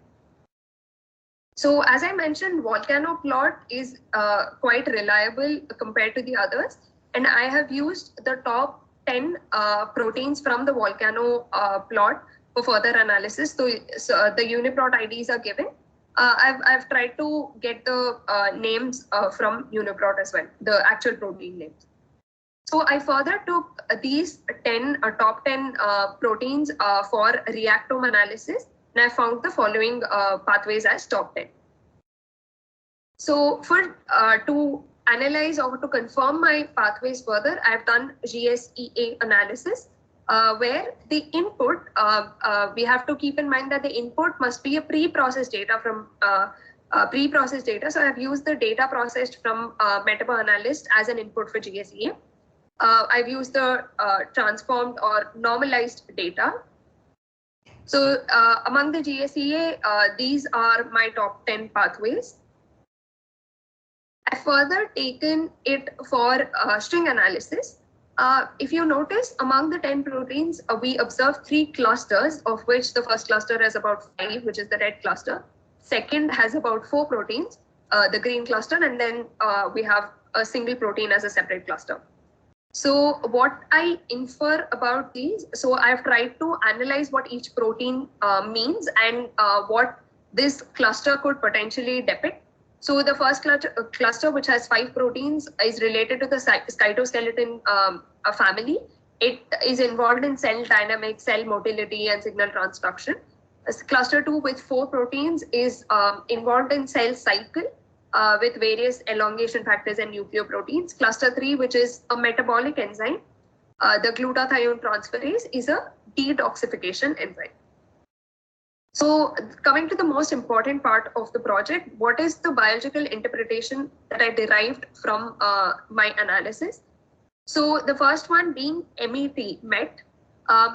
So as I mentioned, volcano plot is quite reliable compared to the others. And I have used the top 10 proteins from the volcano plot for further analysis. So the UniProt IDs are given. I've tried to get the names from UniProt as well, the actual protein names. So I further took these top 10 proteins for reactome analysis, and I found the following pathways as top 10. So for to analyze or to confirm my pathways further, I've done GSEA analysis, where the input, we have to keep in mind that the input must be a pre-processed data from pre-processed data. So I've used the data processed from MetaBioAnalyst as an input for GSEA. I've used the transformed or normalized data. So among the GSEA, these are my top 10 pathways. I further taken it for string analysis. If you notice, among the 10 proteins, we observed 3 clusters, of which the first cluster has about 5, which is the red cluster. Second has about 4 proteins, the green cluster, and then we have a single protein as a separate cluster. So what I infer about these, so I've tried to analyze what each protein means and what this cluster could potentially depict. So the first cluster, which has 5 proteins, is related to the cytoskeleton family. It is involved in cell dynamics, cell motility, and signal transduction. Cluster 2 with 4 proteins is involved in cell cycle with various elongation factors and nucleoproteins. Cluster 3, which is a metabolic enzyme, the glutathione transferase, is a detoxification enzyme. So coming to the most important part of the project, what is the biological interpretation that I derived from my analysis? So the first one being MET.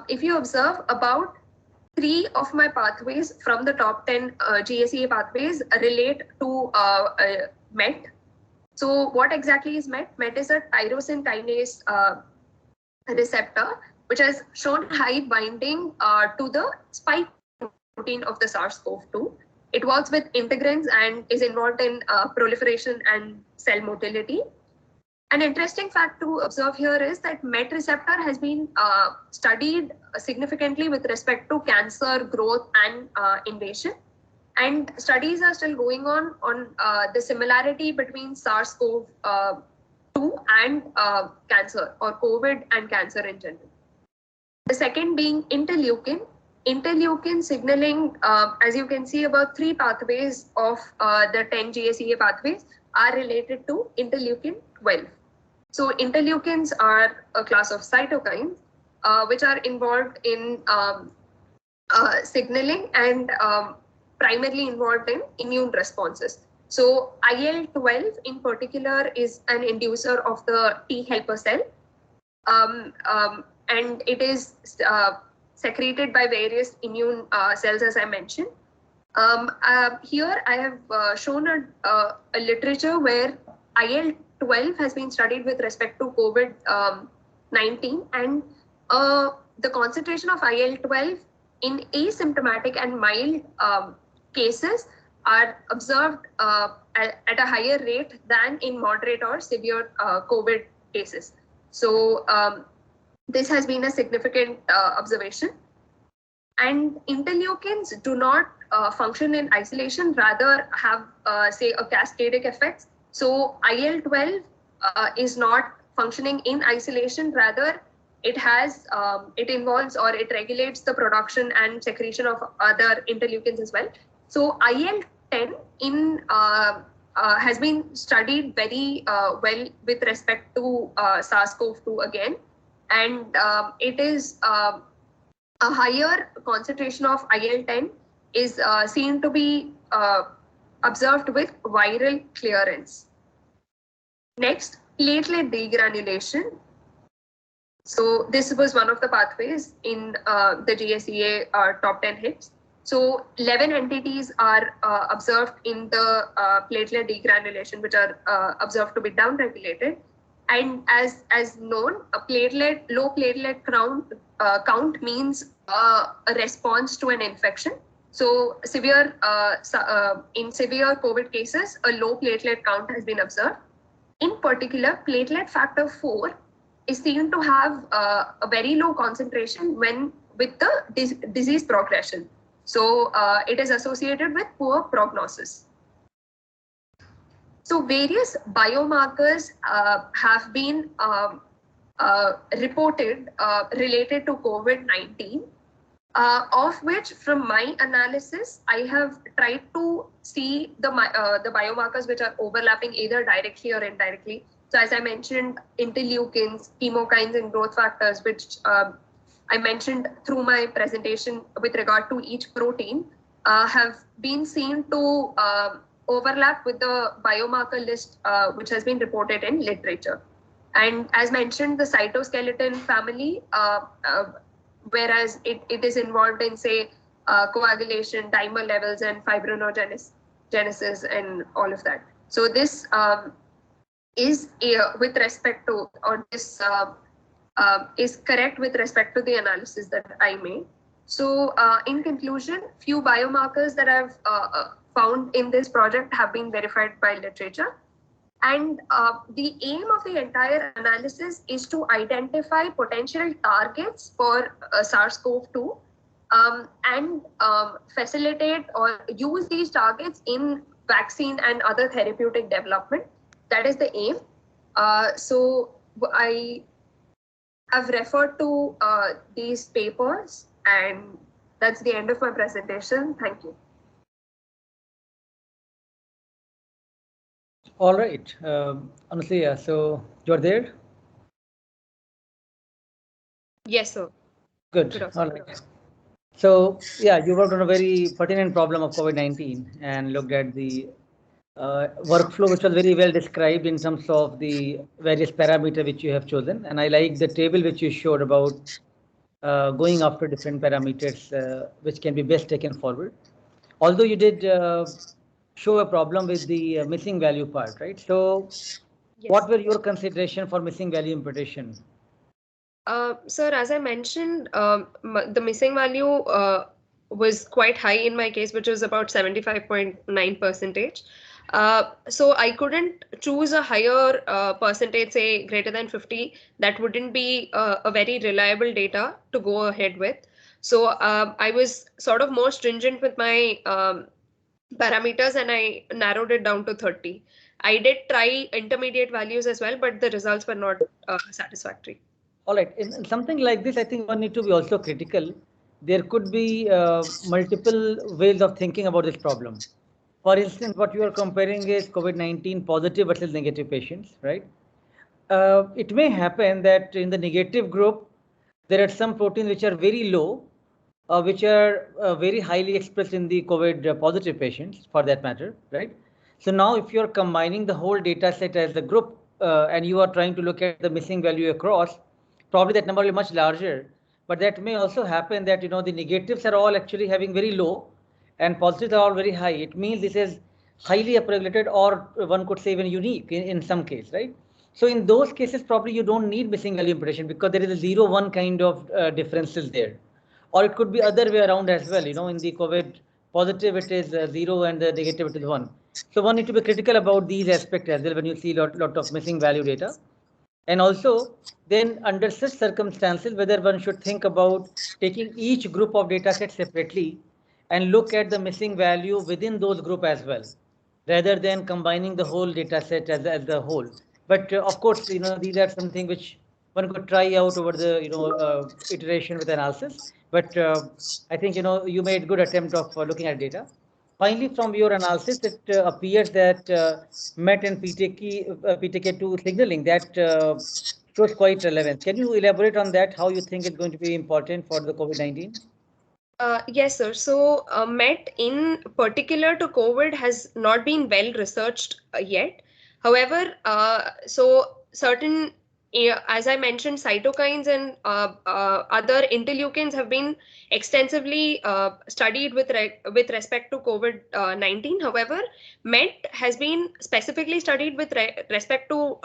If you observe, about 3 of my pathways from the top 10 GSEA pathways relate to MET. So what exactly is MET? MET is a tyrosine kinase receptor, which has shown high binding to the spike protein of the SARS-CoV-2. It works with integrins and is involved in proliferation and cell motility. An interesting fact to observe here is that MET receptor has been studied significantly with respect to cancer growth and invasion. And studies are still going on the similarity between SARS-CoV-2 and cancer, or COVID and cancer in general. The second being interleukin. Interleukin signaling, as you can see, about 3 pathways of the 10 GSEA pathways are related to interleukin 12. So interleukins are a class of cytokines which are involved in signaling and primarily involved in immune responses. So IL-12 in particular is an inducer of the T helper cell, and it is secreted by various immune cells, as I mentioned. Here I have shown a literature where IL-12 has been studied with respect to COVID-19, and the concentration of IL-12 in asymptomatic and mild cases are observed at a higher rate than in moderate or severe COVID cases. So this has been a significant observation. And interleukins do not function in isolation, rather have, say, a cascadic effect. So IL-12 is not functioning in isolation, rather it has, it involves or it regulates the production and secretion of other interleukins as well. So IL-10 in has been studied very well with respect to SARS-CoV-2 again, and it is a higher concentration of IL-10 is seen to be observed with viral clearance. Next, platelet degranulation. So this was one of the pathways in the GSEA top 10 hits. So 11 entities are observed in the platelet degranulation, which are observed to be downregulated. And as known, a low platelet count means a response to an infection. So in severe COVID cases, a low platelet count has been observed. In particular, platelet factor 4 is seen to have a very low concentration with the disease progression. So it is associated with poor prognosis. So various biomarkers have been reported related to COVID-19, of which from my analysis, I have tried to see the biomarkers which are overlapping either directly or indirectly. So as I mentioned, interleukins, chemokines, and growth factors, which I mentioned through my presentation with regard to each protein, have been seen to overlap with the biomarker list which has been reported in literature. And as mentioned, the cytoskeleton family, whereas it is involved in, say, coagulation, dimer levels, and fibrinogenesis, and all of that. So this is with respect to, or this is correct with respect to the analysis that I made. So in conclusion, few biomarkers that I've found in this project have been verified by literature. And the aim of the entire analysis is to identify potential targets for SARS-CoV-2 and facilitate or use these targets in vaccine and other therapeutic development. That is the aim. So I have referred to these papers, and that's the end of my presentation. Thank you. All right, Anusuya, so you're there? Yes, sir. Good. All right. So yeah, you worked on a very pertinent problem of COVID-19 and looked at the workflow, which was very well described in terms of the various parameters which you have chosen. And I like the table which you showed about going after different parameters which can be best taken forward. Although you did show a problem with the missing value part, right? So what were your consideration for missing value imputation? Sir, as I mentioned, the missing value was quite high in my case, which was about 75.9%. So I couldn't choose a higher percentage, say greater than 50. That wouldn't be a very reliable data to go ahead with. So I was sort of more stringent with my parameters, and I narrowed it down to 30. I did try intermediate values as well, but the results were not satisfactory. All right, in something like this, I think one need to be also critical. There could be multiple ways of thinking about this problem. For instance, what you are comparing is COVID-19 positive versus negative patients, right? It may happen that in the negative group, there are some proteins which are very low, which are very highly expressed in the COVID positive patients, for that matter, right? So now if you're combining the whole data set as a group and you are trying to look at the missing value across, probably that number will be much larger. But that may also happen that, you know, the negatives are all actually having very low and positives are all very high. It means this is highly upregulated, or one could say even unique in some case, right? So in those cases, probably you don't need missing value imputation because there is a 0-1 kind of differences there. Or it could be other way around as well. You know, in the COVID positive, it is 0 and the negative, it is 1. So one need to be critical about these aspects as well when you see lot of missing value data. And also, then under such circumstances, whether one should think about taking each group of data sets separately and look at the missing value within those group as well, rather than combining the whole data set as the whole. But of course, you know, these are something which one could try out over the, you know, iteration with analysis. But I think, you know, you made good attempt of looking at data. Finally, from your analysis, it appears that MET and PTK2 signaling that shows quite relevant. Can you elaborate on that? How you think it's going to be important for the COVID-19? Yes, sir. So MET in particular to COVID has not been well researched yet. However, so certain, as I mentioned, cytokines and other interleukins have been extensively studied with respect to COVID-19. However, MET has been specifically studied with respect to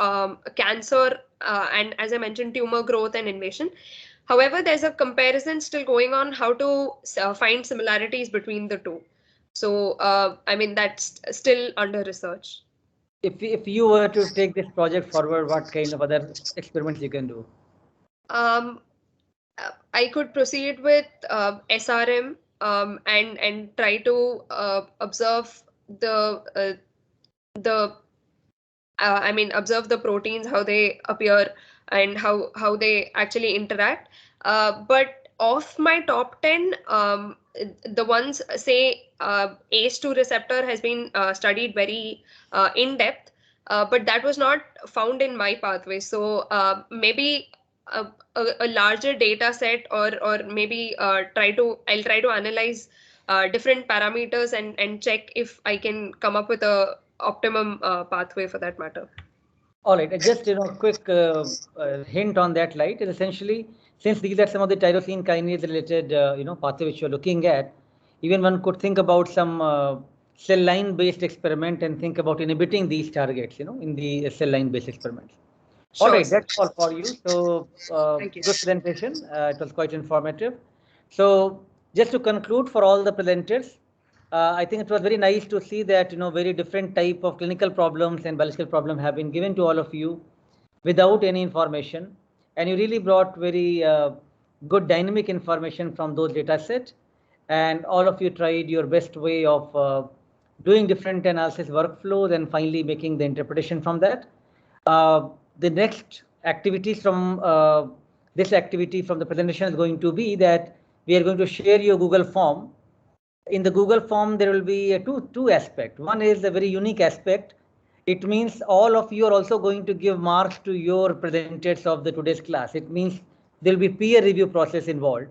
cancer and, as I mentioned, tumor growth and invasion. However, there's a comparison still going on how to find similarities between the two. So, I mean, that's still under research. If you were to take this project forward, what kind of other experiments you can do? I could proceed with SRM and try to observe the observe the proteins, how they appear and how they actually interact. But of my top 10, the ones, say, ACE2 receptor has been studied very in depth, but that was not found in my pathway. So maybe a larger data set, or maybe I'll try to analyze different parameters and check if I can come up with a optimum pathway for that matter. All right, just, you know, quick hint on that light is essentially, since these are some of the tyrosine kinase related, you know, pathway which you're looking at, even one could think about some cell line based experiment and think about inhibiting these targets, in the cell line based experiments. Sure. All right, that's all for you. So Thank you. good presentation. It was quite informative. So just to conclude for all the presenters, I think it was very nice to see that very different type of clinical problems and biological problems have been given to all of you without any information, and you really brought very good dynamic information from those data set, and all of you tried your best way of doing different analysis workflows and finally making the interpretation from that. The next activities from this activity from the presentation is going to be that we are going to share your Google form. In the Google form, there will be two aspects. One is a very unique aspect. It means all of you are also going to give marks to your presenters of the today's class. It means there will be peer review process involved.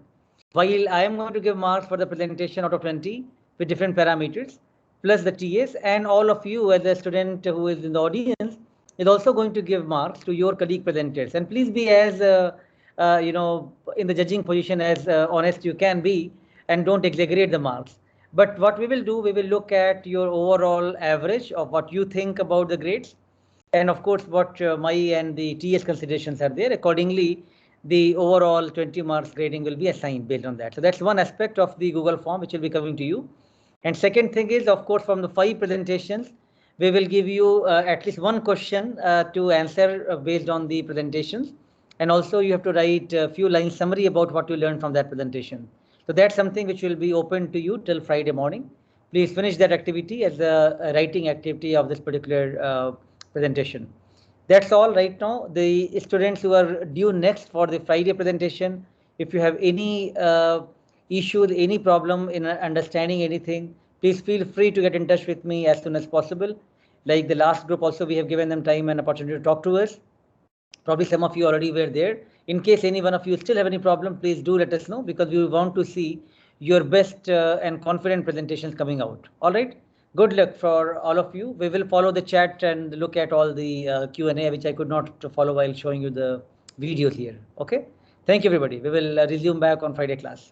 While I am going to give marks for the presentation out of 20 with different parameters, plus the TAs, and all of you as a student who is in the audience is also going to give marks to your colleague presenters. And please be as, in the judging position as honest you can be, and don't exaggerate the marks. But what we will do, we will look at your overall average of what you think about the grades. And of course, what my and the TS considerations are there. Accordingly, the overall 20 marks grading will be assigned based on that. So that's one aspect of the Google form which will be coming to you. And second thing is, of course, from the 5 presentations, we will give you at least one question to answer based on the presentations. And also you have to write a few lines summary about what you learned from that presentation. So that's something which will be open to you till Friday morning. Please finish that activity as a writing activity of this particular presentation. That's all right now. The students who are due next for the Friday presentation, if you have any issue, any problem in understanding anything, please feel free to get in touch with me as soon as possible. Like the last group also, we have given them time and opportunity to talk to us. Probably some of you already were there. In case any one of you still have any problem, please do let us know, because we want to see your best and confident presentations coming out. All right. Good luck for all of you. We will follow the chat and look at all the Q&A, which I could not follow while showing you the videos here. Okay. Thank you, everybody. We will resume back on Friday class.